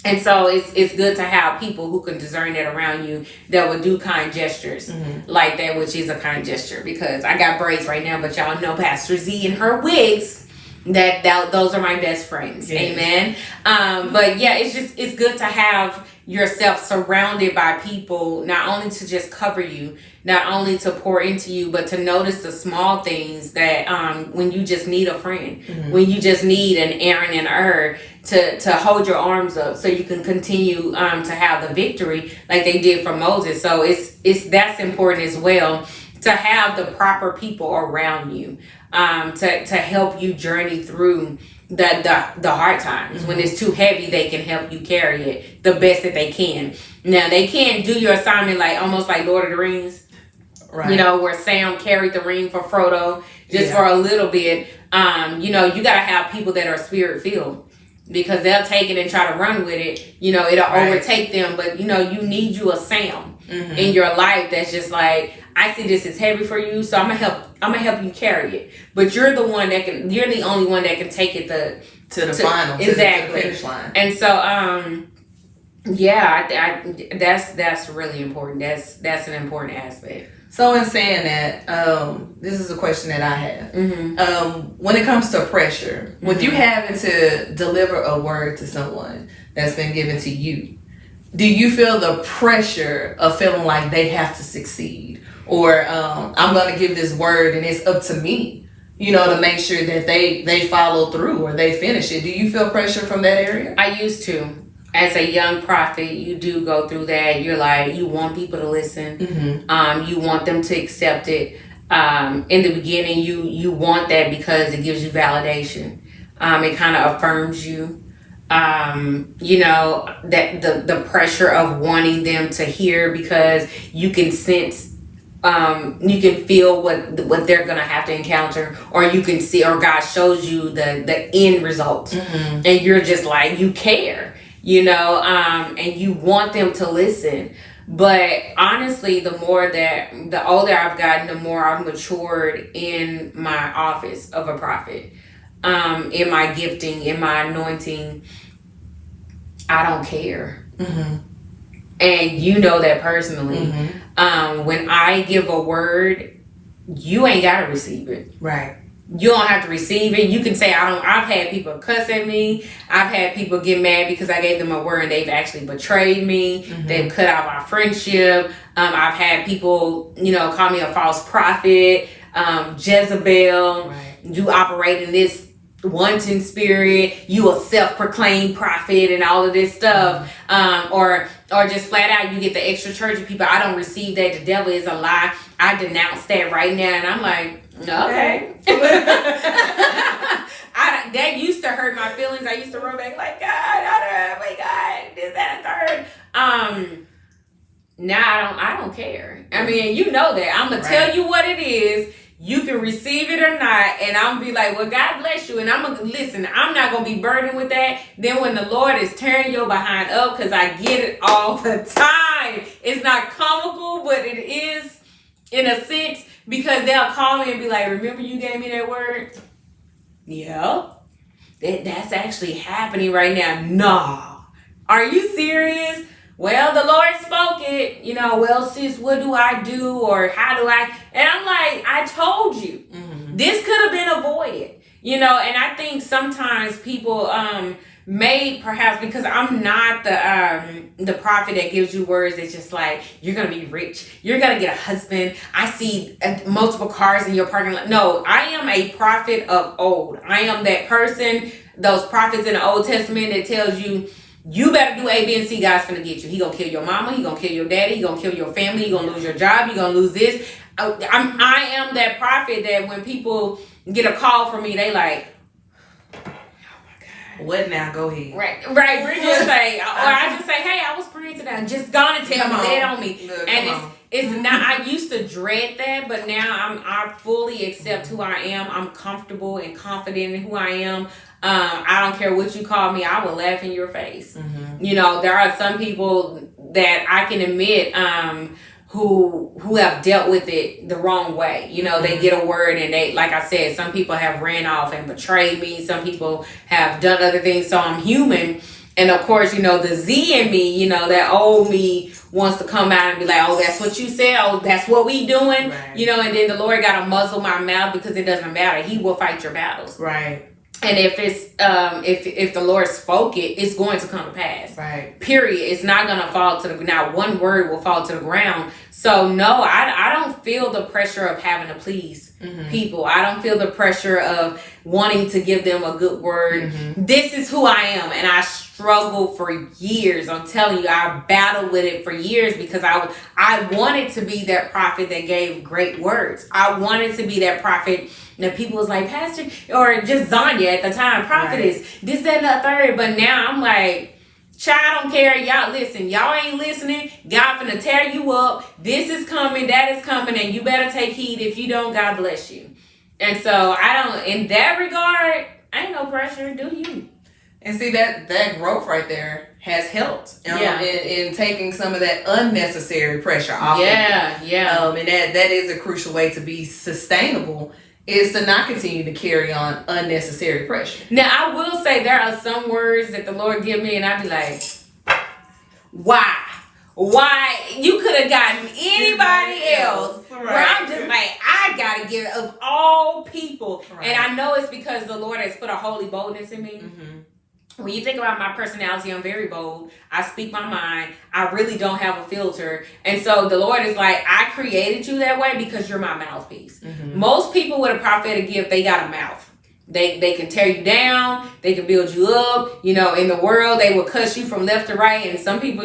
Speaker 3: And so it's good to have people who can discern that around you, that will do kind gestures like that, which is a kind gesture, because I got braids right now, but y'all know Pastor Z and her wigs, that those are my best friends. Amen. But yeah, it's good to have yourself surrounded by people, not only to just cover you, not only to pour into you, but to notice the small things that when you just need a friend, when you just need an Aaron and Ur to hold your arms up so you can continue to have the victory like they did for Moses. So that's important as well, to have the proper people around you to help you journey through the hard times. When it's too heavy, they can help you carry it the best that they can. Now, they can't do your assignment like almost like Lord of the Rings, you know, where Sam carried the ring for Frodo just for a little bit. You know, you gotta have people that are spirit filled, because they'll take it and try to run with it. You know, it'll overtake them. But you know, you need you a Sam in your life that's just like, I see this is heavy for you, so I'm gonna help you carry it. But you're the one that can. You're the only one that can take it
Speaker 2: to the final,
Speaker 3: exactly,
Speaker 2: to the finish line.
Speaker 3: And so, that's really important. That's an important aspect.
Speaker 2: So in saying that, this is a question that I have. When it comes to pressure, with you having to deliver a word to someone that's been given to you, do you feel the pressure of feeling like they have to succeed? Or I'm going to give this word and it's up to me, you know, to make sure that they follow through or they finish it. Do you feel pressure from that area?
Speaker 3: I used to. As a young prophet, you do go through that. You're like, you want people to listen. You want them to accept it. In the beginning, you want that because it gives you validation. It kind of affirms you. You know, that the pressure of wanting them to hear, because you can sense, you can feel what they're gonna have to encounter, or you can see, or God shows you the end result, and you're just like, you care, you know, and you want them to listen. But honestly, the older I've gotten, the more I've matured in my office of a prophet, in my gifting, in my anointing. I don't care. And you know that personally. When I give a word, you ain't got to receive it.
Speaker 2: Right.
Speaker 3: You don't have to receive it. You can say, I've had people cuss at me. I've had people get mad because I gave them a word and they've actually betrayed me. They've cut out our friendship. I've had people, you know, call me a false prophet, Jezebel.
Speaker 2: Right.
Speaker 3: You operate in this wanton spirit, you a self-proclaimed prophet, and all of this stuff, or just flat out you get the extra churchy people. I don't receive that. The devil is a lie. I denounce that right now. And I'm like, Okay. That used to hurt my feelings. I used to run back like, God, oh my God, this, that, and third. Now I don't care. I mean, you know that. I'm going to tell you what it is. You can receive it or not. And I'm going to be like, well, God bless you. And I'm going to, listen, I'm not going to be burdened with that. Then when the Lord is tearing your behind up, because I get it all the time. It's not comical, but it is in a sense, because they'll call me and be like, remember you gave me that word? Yeah. That's actually happening right now. No. Are you serious? Well, the Lord spoke it. Well, sis, what do I do? Or how do I? And I'm like, I told you. Mm-hmm. This could have been avoided. And I think sometimes people may perhaps, because I'm not the prophet that gives you words that's just like, you're going to be rich. You're going to get a husband. I see multiple cars in your parking lot. No, I am a prophet of old. I am that person, those prophets in the Old Testament that tells you, you better do A, B, and C. God's finna get you. He gonna kill your mama. He gonna kill your daddy. He gonna kill your family. You gonna lose your job. You gonna lose this. I am that prophet that when people get a call from me, they like,
Speaker 2: what now? Go ahead.
Speaker 3: Right. Bridget say, or I just say, hey, I was praying today. Just gonna tell me, lay it on me.
Speaker 2: Look,
Speaker 3: and it's not. I used to dread that, but now I fully accept who I am. I'm comfortable and confident in who I am. I don't care what you call me. I will laugh in your face. Mm-hmm. There are some people that I can admit who have dealt with it the wrong way. They get a word and they, like I said, some people have ran off and betrayed me. Some people have done other things. So I'm human. And of course, the Z in me, that old me wants to come out and be like, oh, that's what you said. Oh, that's what we doing. Right. And then the Lord got to muzzle my mouth because it doesn't matter. He will fight your battles.
Speaker 2: Right.
Speaker 3: And if it's if the Lord spoke it, it's going to come to pass.
Speaker 2: Right.
Speaker 3: Period. It's not going to fall to the ground. One word will fall to the ground. So no, I don't feel the pressure of having to please people. I don't feel the pressure of wanting to give them a good word. Mm-hmm. This is who I am, and I struggled for years. I'm telling you, I battled with it for years because I wanted to be that prophet that gave great words. I wanted to be that prophet. Now people was like, Pastor, or just Zanya at the time, prophetess, this, that, and the third. But now I'm like, child, I don't care. Y'all listen. Y'all ain't listening. God finna tear you up. This is coming. That is coming. And you better take heed. If you don't, God bless you. And so I don't, in that regard, ain't no pressure. Do you?
Speaker 2: And see, that growth right there has helped in taking some of that unnecessary pressure off.
Speaker 3: Yeah.
Speaker 2: And that is a crucial way to be sustainable, is to not continue to carry on unnecessary pressure.
Speaker 3: Now, I will say there are some words that the Lord give me, and I be like, why? You could have gotten anybody else. Right. Where I'm just like, I got to give it of all people. Right. And I know it's because the Lord has put a holy boldness in me. Mm-hmm. When you think about my personality, I'm very bold. I speak my mind. I really don't have a filter. And so the Lord is like, I created you that way because you're my mouthpiece. Mm-hmm. Most people with a prophetic gift, they got a mouth. They can tear you down. They can build you up. In the world, they will cuss you from left to right. And some people,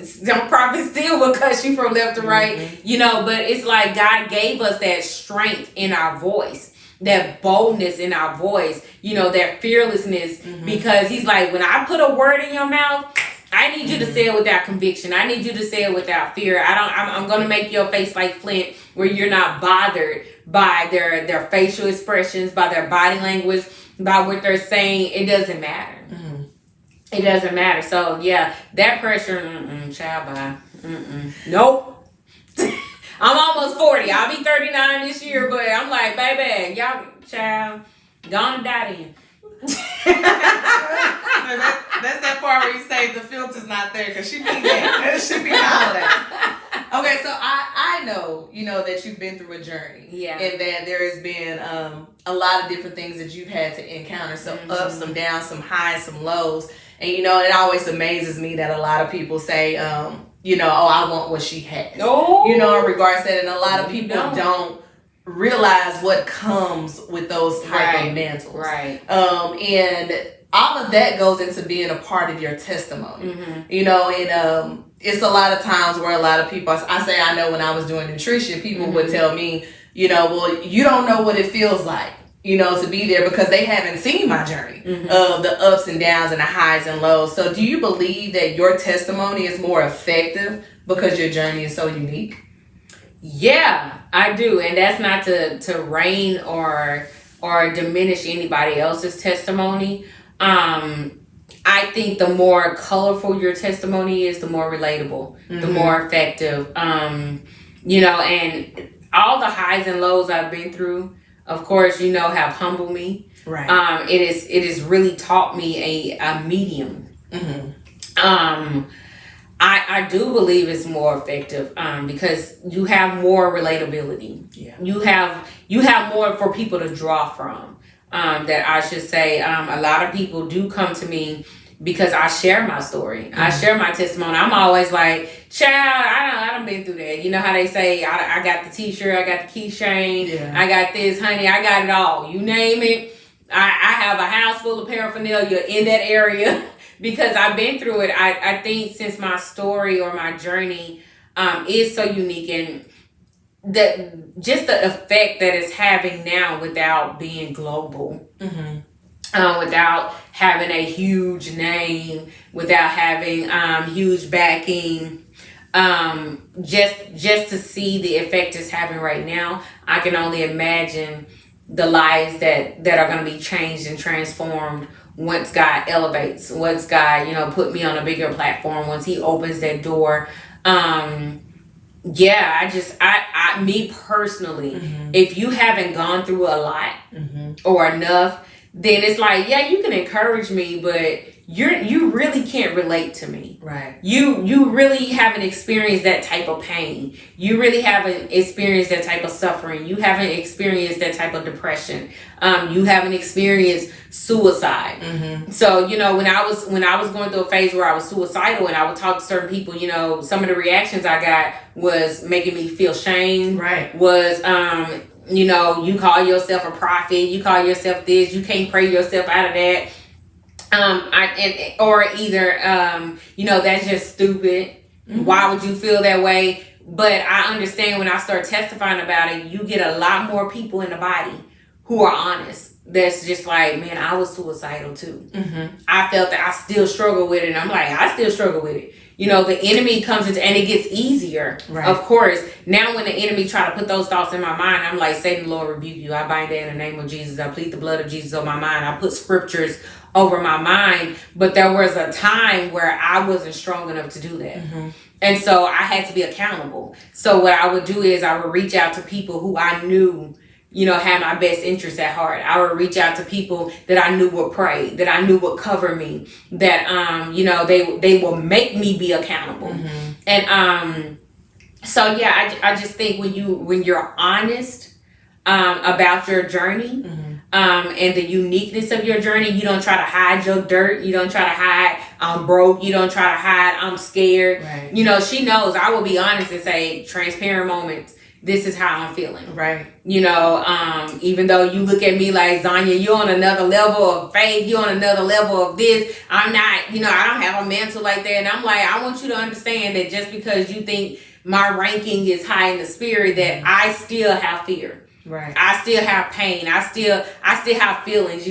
Speaker 3: some prophets still will cuss you from left to right. Mm-hmm. But it's like God gave us that strength in our voice. That boldness in our voice, that fearlessness, because he's like, when I put a word in your mouth, I need you to say it without conviction. I need you to say it without fear. I'm going to make your face like flint, where you're not bothered by their facial expressions, by their body language, by what they're saying. It doesn't matter. Mm-hmm. It doesn't matter. So yeah, that pressure, child, bye. Nope. I'm almost 40. I'll be 39 this year, but I'm like, baby, y'all, child, gonna die then.
Speaker 2: That's that part where you say the filter's not there, because she be there. It should be all that. Okay, so I know, that you've been through a journey.
Speaker 3: Yeah.
Speaker 2: And that there has been a lot of different things that you've had to encounter. Some ups, some downs, some highs, some lows. And, it always amazes me that a lot of people say, I want what she has.
Speaker 3: Oh.
Speaker 2: In regards to that. And a lot of people don't realize what comes with those type of mantles.
Speaker 3: Right.
Speaker 2: And all of that goes into being a part of your testimony. Mm-hmm. And it's a lot of times where a lot of people, I know when I was doing nutrition, people would tell me, well, you don't know what it feels like, to be there because they haven't seen my journey of the ups and downs and the highs and lows. So do you believe that your testimony is more effective because your journey is so unique?
Speaker 3: Yeah, I do. And that's not to rain or diminish anybody else's testimony. I think the more colorful your testimony is, the more relatable, the more effective. And all the highs and lows I've been through, of course, have humbled me.
Speaker 2: Right.
Speaker 3: It has really taught me a medium. I do believe it's more effective because you have more relatability.
Speaker 2: Yeah.
Speaker 3: You have more for people to draw from. That I should say. A lot of people do come to me because I share my story. I share my testimony. I'm always like, child, I done been through that. You know how they say, I got the t-shirt, I got the keychain, I got this, honey, I got it all. You name it. I have a house full of paraphernalia in that area because I've been through it. I think since my story or my journey is so unique, and that just the effect that it's having now without being global, without having a huge name, without having huge backing, just to see the effect it's having right now, I can only imagine the lives that are going to be changed and transformed once God elevates, once God put me on a bigger platform, once He opens that door. Me personally, if you haven't gone through a lot or enough, then it's like, yeah, you can encourage me, but you really can't relate to me.
Speaker 2: Right.
Speaker 3: You really haven't experienced that type of pain. You really haven't experienced that type of suffering. You haven't experienced that type of depression. You haven't experienced suicide. So, when I was going through a phase where I was suicidal and I would talk to certain people, some of the reactions I got was making me feel shame.
Speaker 2: Right.
Speaker 3: Was you call yourself a prophet, you call yourself this, you can't pray yourself out of that. That's just stupid. Why would you feel that way? But I understand when I start testifying about it, you get a lot more people in the body who are honest. That's just like, man, I was suicidal too. I felt that I still struggle with it. And I'm like, I still struggle with it. The enemy comes into, and it gets easier.
Speaker 2: Right.
Speaker 3: Of course, now when the enemy try to put those thoughts in my mind, I'm like, Satan, Lord, rebuke you. I bind that in the name of Jesus. I plead the blood of Jesus on my mind. I put scriptures over my mind. But there was a time where I wasn't strong enough to do that. And so I had to be accountable. So what I would do is I would reach out to people who I knew had my best interests at heart. I would reach out to people that I knew would pray, that I knew would cover me, that they will make me be accountable. And I just think when you're honest about your journey, and the uniqueness of your journey, you don't try to hide your dirt. You don't try to hide I'm broke. You don't try to hide I'm scared.
Speaker 2: Right.
Speaker 3: She knows. I will be honest and say transparent moments. This is how I'm feeling.
Speaker 2: Right.
Speaker 3: Even though you look at me like, Zanya, you're on another level of faith, you're on another level of this. I'm not, I don't have a mantle like that. And I'm like, I want you to understand that just because you think my ranking is high in the spirit, that I still have fear.
Speaker 2: Right.
Speaker 3: I still have pain. I still have feelings,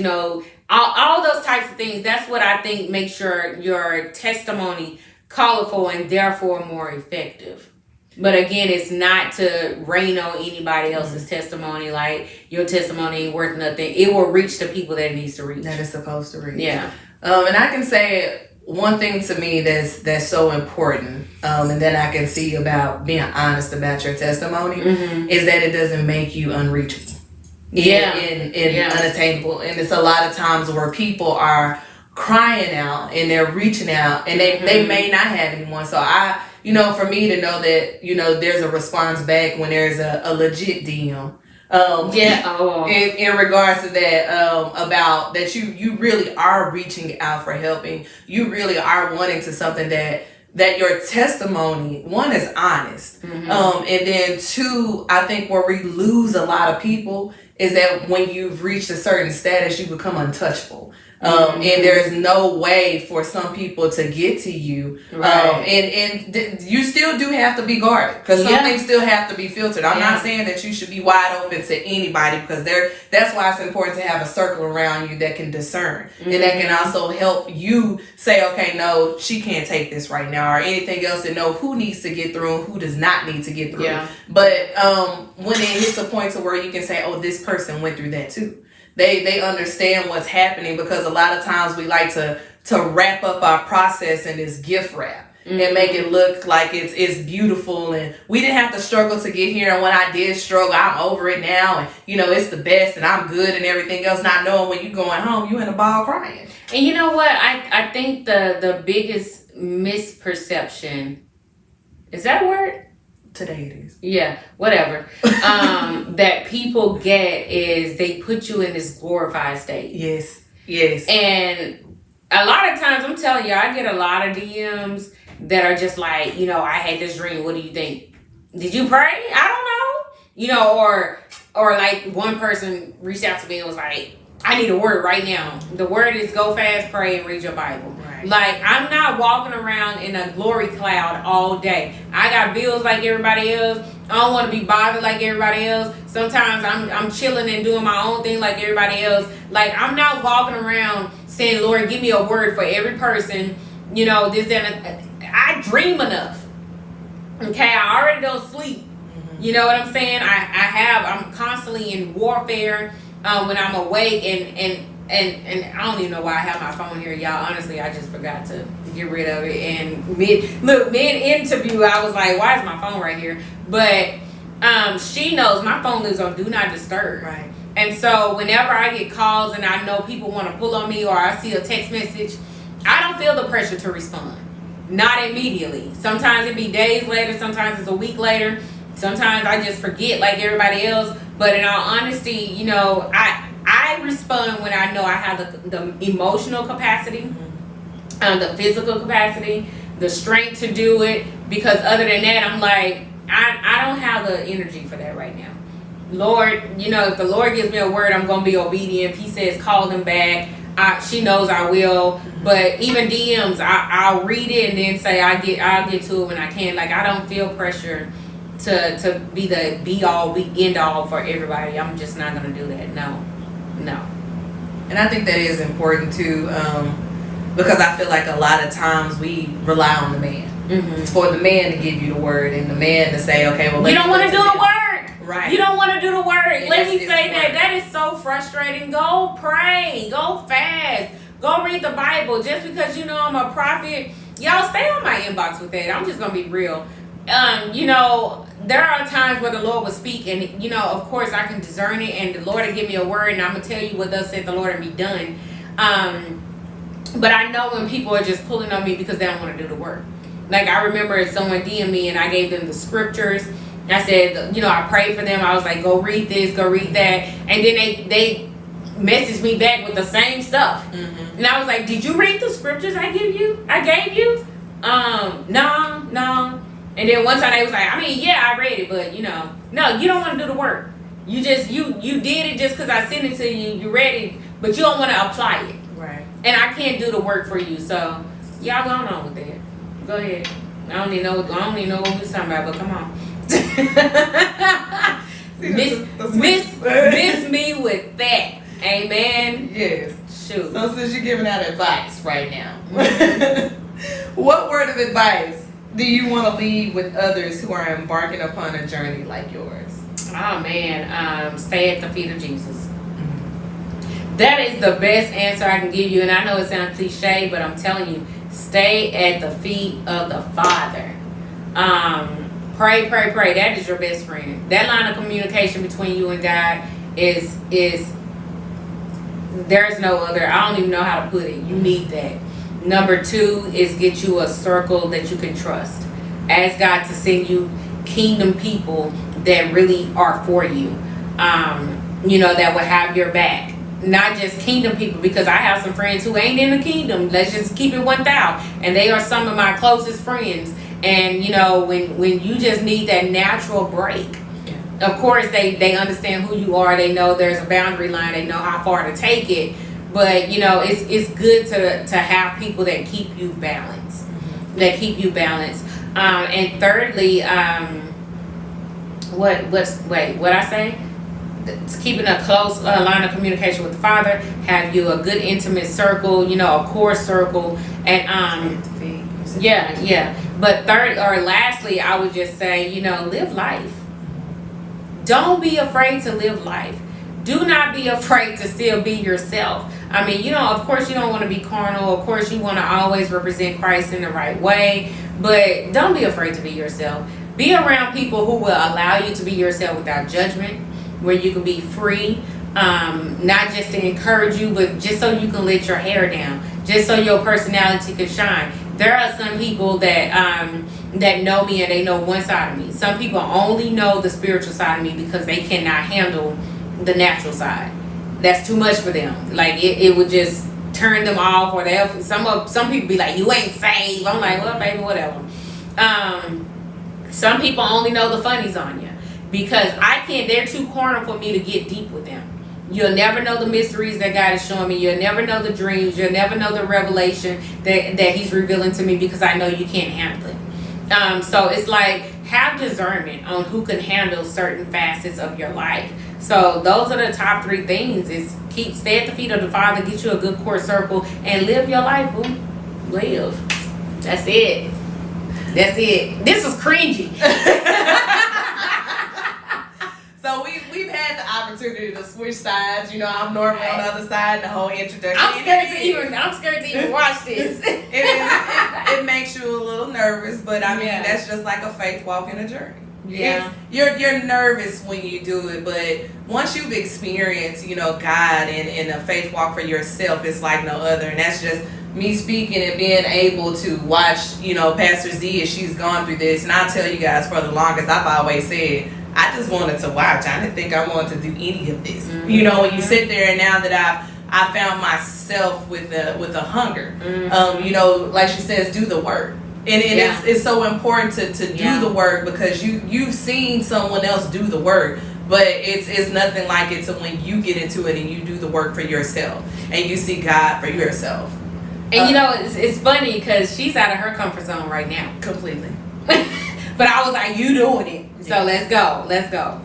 Speaker 3: all those types of things. That's what I think makes your testimony colorful and therefore more effective. But again, it's not to rain on anybody else's testimony. Like, your testimony ain't worth nothing. It will reach the people that it needs to reach.
Speaker 2: That it's supposed to reach.
Speaker 3: Yeah.
Speaker 2: And I can say one thing to me that's so important, and then I can see about being honest about your testimony, is that it doesn't make you unreachable. Unattainable. And it's a lot of times where people are crying out and they're reaching out and they may not have anyone. So for me to know that, there's a response back when there's a legit DM. In regards to that, about that you really are reaching out for helping. You really are wanting to something that your testimony, one, is honest. And then two, I think where we lose a lot of people is that when you've reached a certain status, you become untouchable. And there's no way for some people to get to you. You still do have to be guarded, because some things still have to be filtered. I'm not saying that you should be wide open to anybody, because that's why it's important to have a circle around you that can discern, and that can also help you say, okay, no, she can't take this right now, or anything else, and know who needs to get through and who does not need to get through. But when it hits a point to where you can say, oh, this person went through that too. They understand what's happening, because a lot of times we like to wrap up our process in this gift wrap and make it look like it's beautiful, and we didn't have to struggle to get here, and when I did struggle, I'm over it now, and it's the best, and I'm good and everything else, not knowing when you going home, you in a ball crying.
Speaker 3: And you know what? I think the biggest misperception, is that a word?
Speaker 2: Today it is.
Speaker 3: Yeah, whatever. That people get is they put you in this glorified state.
Speaker 2: Yes. And
Speaker 3: a lot of times, I'm telling you, I get a lot of DMs that are just like, I had this dream. What do you think? Did you pray? I don't know. Or like one person reached out to me and was like, I need a word right now. The word is go fast, pray, and read your Bible. Right. Like, I'm not walking around in a glory cloud all day. I got bills like everybody else. I don't want to be bothered like everybody else. Sometimes I'm chilling and doing my own thing like everybody else. Like, I'm not walking around saying, Lord, give me a word for every person. This and I dream enough. Okay, I already don't sleep. You know what I'm saying? I'm constantly in warfare. When I'm awake, and I don't even know why I have my phone here, y'all. Honestly, I just forgot to get rid of it. And mid interview, I was like, why is my phone right here? But she knows my phone lives on Do Not Disturb.
Speaker 2: Right.
Speaker 3: And so whenever I get calls and I know people want to pull on me, or I see a text message, I don't feel the pressure to respond. Not immediately. Sometimes it be days later. Sometimes it's a week later. Sometimes I just forget like everybody else. But in all honesty, I respond when I know I have the emotional capacity, the physical capacity, the strength to do it. Because other than that, I'm like, I don't have the energy for that right now. Lord, if the Lord gives me a word, I'm going to be obedient. If he says call them back, she knows I will. But even DMs, I'll read it and then say I'll get to it when I can. Like, I don't feel pressure to be the be all, end all for everybody. I'm just not gonna do that. No.
Speaker 2: And I think that is important too, because I feel like a lot of times we rely on the man. It's for the man to give you the word, and the man to say, okay, well,
Speaker 3: you don't want to do the work.
Speaker 2: Right.
Speaker 3: You don't want to do the work.
Speaker 2: And
Speaker 3: Let me say that is so frustrating. Go pray. Go fast. Go read the Bible. Just because I'm a prophet, y'all stay on my inbox with that. I'm just gonna be real. There are times where the Lord will speak, and of course I can discern it, and the Lord will give me a word, and I'm gonna tell you what thus said the Lord, and be done. But I know when people are just pulling on me because they don't want to do the work. Like, I remember someone DM'd me, and I gave them the scriptures. I said, I prayed for them. I was like, go read this, go read that, and then they messaged me back with the same stuff. And I was like, did you read the scriptures I gave you? No. And then one time they was like, I read it, but no, you don't want to do the work. You just, you did it just because I sent it to you, you read it, but you don't want to apply it.
Speaker 2: Right.
Speaker 3: And I can't do the work for you, so y'all go on with that. Go ahead. I don't even know what we're talking about, but come on. miss me with that. Amen.
Speaker 2: Yes.
Speaker 3: Shoot.
Speaker 2: So since you're giving out advice right now, what word of advice do you want to leave with others who are embarking upon a journey like yours?
Speaker 3: Oh man, stay at the feet of Jesus. That is the best answer I can give you, and I know it sounds cliche, but I'm telling you, stay at the feet of the Father. Pray. That is your best friend. That line of communication between you and God is there's no other. I don't even know how to put it. You need that. Number 2 is get you a circle that you can trust. Ask God to send you kingdom people that really are for you. That will have your back. Not just kingdom people, because I have some friends who ain't in the kingdom. Let's just keep it 1,000. And they are some of my closest friends. And when you just need that natural break, of course they understand who you are. They know there's a boundary line. They know how far to take it. But you know, it's good to have people that keep you balanced, and thirdly, what I say? It's keeping a close line of communication with the Father. Have you a good intimate circle, you know, a core circle, and yeah. But third or lastly, I would just say, you know, live life. Don't be afraid to live life. Do not be afraid to still be yourself. I mean, you know, of course you don't want to be carnal. Of course you want to always represent Christ in the right way. But don't be afraid to be yourself. Be around people who will allow you to be yourself without judgment, where you can be free, not just to encourage you, but just so you can let your hair down, just so your personality can shine. There are some people that know me and they know one side of me. Some people only know the spiritual side of me because they cannot handle the natural side. That's too much for them. Like it would just turn them off, or they some people be like, you ain't saved. I'm like, well, baby, whatever. Some people only know the funnies on you because they're too corner for me to get deep with them. You'll never know the mysteries that God is showing me. You'll never know the dreams. You'll never know the revelation that he's revealing to me because I know you can't handle it. So it's like, have discernment on who can handle certain facets of your life. So those are the top 3 things: is stay at the feet of the Father, get you a good core circle, and live your life, boo. Live. That's it. This was cringy.
Speaker 2: So we've had the opportunity to switch sides. You know, I'm normally on the other side. The whole introduction.
Speaker 3: I'm scared to even watch this.
Speaker 2: It makes you a little nervous, but I mean that's just like a faith walk in a journey. Yeah, you're nervous when you do it, but once you've experienced, you know, God and a faith walk for yourself, it's like no other. And that's just me speaking and being able to watch, you know, Pastor Z as she's gone through this. And I'll tell you guys, for the longest, I've always said, I just wanted to watch. I didn't think I wanted to do any of this. Mm-hmm. You know, when you sit there, and now that I found myself with a hunger, you know, like she says, do the work. And it's so important to do the work, because you've seen someone else do the work, but it's nothing like it to when you get into it and you do the work for yourself and you see God for yourself.
Speaker 3: And you know, it's funny because she's out of her comfort zone right now.
Speaker 2: Completely.
Speaker 3: But I was like, you doing it. So let's go.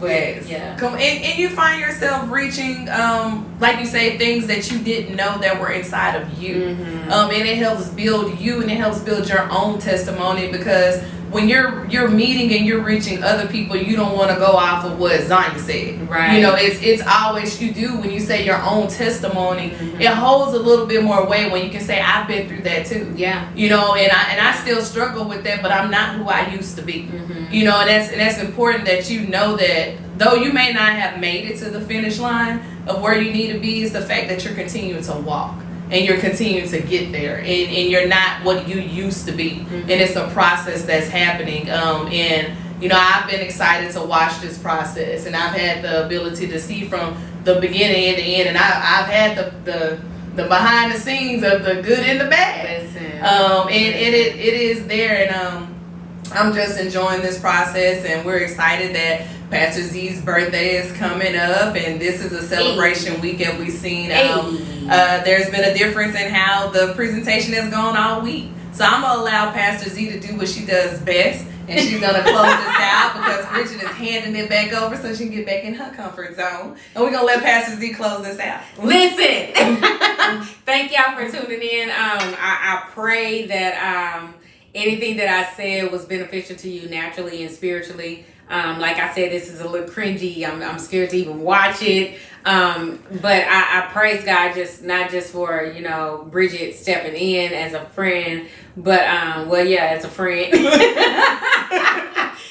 Speaker 3: But
Speaker 2: and you find yourself reaching, like you say, things that you didn't know that were inside of you. Mm-hmm. And it helps build you, and it helps build your own testimony, because when you're meeting and you're reaching other people, you don't want to go off of what Zion said. Right. You know, it's always, you do, when you say your own testimony, it holds a little bit more weight when you can say, I've been through that too. Yeah. You know, and I still struggle with that, but I'm not who I used to be. Mm-hmm. You know, and that's important, that you know that though you may not have made it to the finish line of where you need to be, is the fact that you're continuing to walk. And you're continuing to get there, and you're not what you used to be. Mm-hmm. And it's a process that's happening. And you know, I've been excited to watch this process, and I've had the ability to see from the beginning and the end, and I've had the behind the scenes of the good and the bad. And it is there, and I'm just enjoying this process, and we're excited that Pastor Z's birthday is coming up, and this is a celebration weekend. We've seen there's been a difference in how the presentation has gone all week. So I'm going to allow Pastor Z to do what she does best, and she's going to close this out, because Bridget is handing it back over so she can get back in her comfort zone. And we're going to let Pastor Z close this out.
Speaker 3: Listen, thank y'all for tuning in. I pray that anything that I said was beneficial to you naturally and spiritually. Like I said, this is a little cringy. I'm scared to even watch it. But I praise God, just not just for, you know, Bridget stepping in as a friend, but as a friend.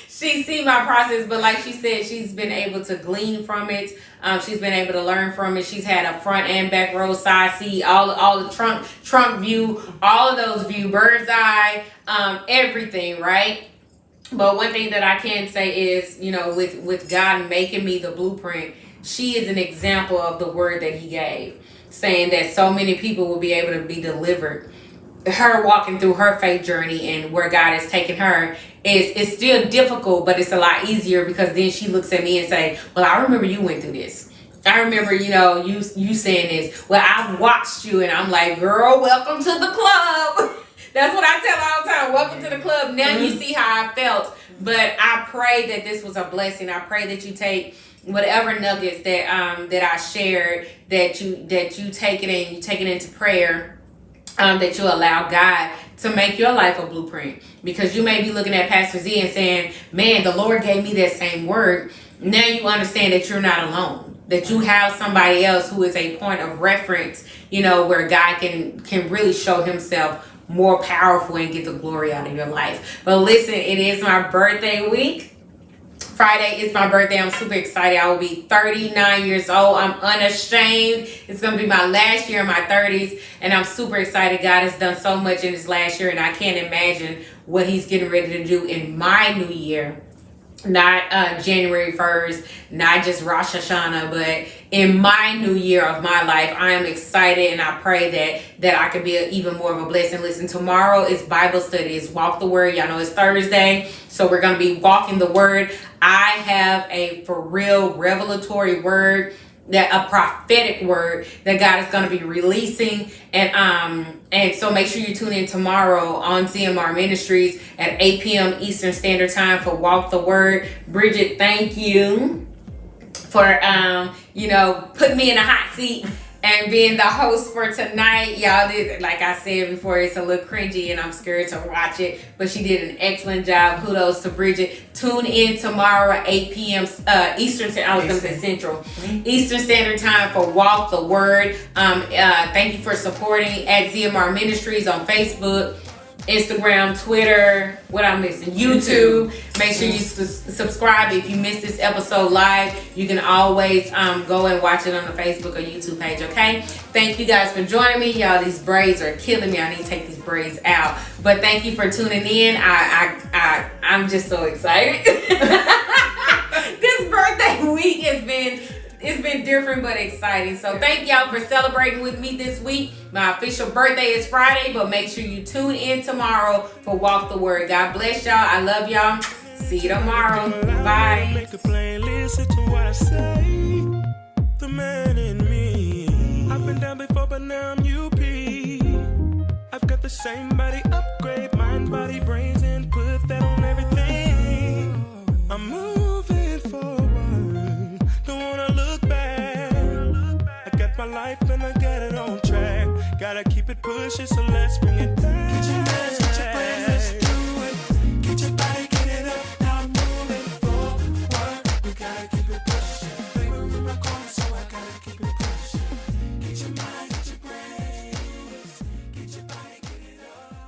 Speaker 3: She see my process, but like she said, she's been able to glean from it. She's been able to learn from it. She's had a front and back row, side seat, all the trunk view, all of those view, bird's eye, everything, right? But one thing that I can say is, you know, with God making me the blueprint, she is an example of the word that he gave, saying that so many people will be able to be delivered. Her walking through her faith journey and where God has taken her is still difficult, but it's a lot easier, because then she looks at me and say, well, I remember you went through this. I remember, you saying this. Well, I've watched you, and I'm like, girl, welcome to the club. That's what I tell her all the time. Welcome to the club. Now you see how I felt. But I pray that this was a blessing. I pray that you take whatever nuggets that I shared, that you take it and you take it into prayer. That you allow God to make your life a blueprint. Because you may be looking at Pastor Z and saying, man, the Lord gave me that same word. Now you understand that you're not alone. That you have somebody else who is a point of reference, where God can really show himself more powerful and get the glory out of your life. But listen, it is my birthday week. Friday is my birthday. I'm super excited. I will be 39 years old. I'm unashamed. It's going to be my last year in my 30s, and I'm super excited. God has done so much in this last year, and I can't imagine what he's getting ready to do in my new year. Not January 1st, not just Rosh Hashanah, but in my new year of my life. I am excited, and I pray that I can be even more of a blessing. Listen, tomorrow is Bible study. It's Walk the Word. Y'all know it's Thursday, so we're going to be walking the Word. I have a for real revelatory word, that a prophetic word that God is going to be releasing, and so make sure you tune in tomorrow on ZMR Ministries at 8 p.m. Eastern Standard Time for Walk the Word. Bridget, thank you for putting me in a hot seat and being the host for tonight. Y'all did, like I said before, it's a little cringy and I'm scared to watch it, but she did an excellent job. Kudos to Bridget. Tune in tomorrow at 8 p.m. Eastern. I was going to say Central. Eastern Standard Time for Walk the Word. Thank you for supporting at ZMR Ministries on Facebook, Instagram, Twitter, what I'm missing, YouTube. Make sure you subscribe. If you missed this episode live, you can always go and watch it on the Facebook or YouTube page, okay? Thank you guys for joining me. Y'all, these braids are killing me. I need to take these braids out. But thank you for tuning in. I'm just so excited. This birthday week it's been different but exciting. So thank y'all for celebrating with me this week. My official birthday is Friday, but make sure you tune in tomorrow for Walk the Word. God bless y'all. I love y'all. See you tomorrow. Bye.
Speaker 1: Make a plain, listen to what I say. The man in me. I've been down before, but now I'm UP. I've got the same body upgrade, mind, body, brains, and put that on everything. I'm moving forward. Don't wanna look back. I got my life and I got it on track. Gotta keep it pushing, so let's bring it back.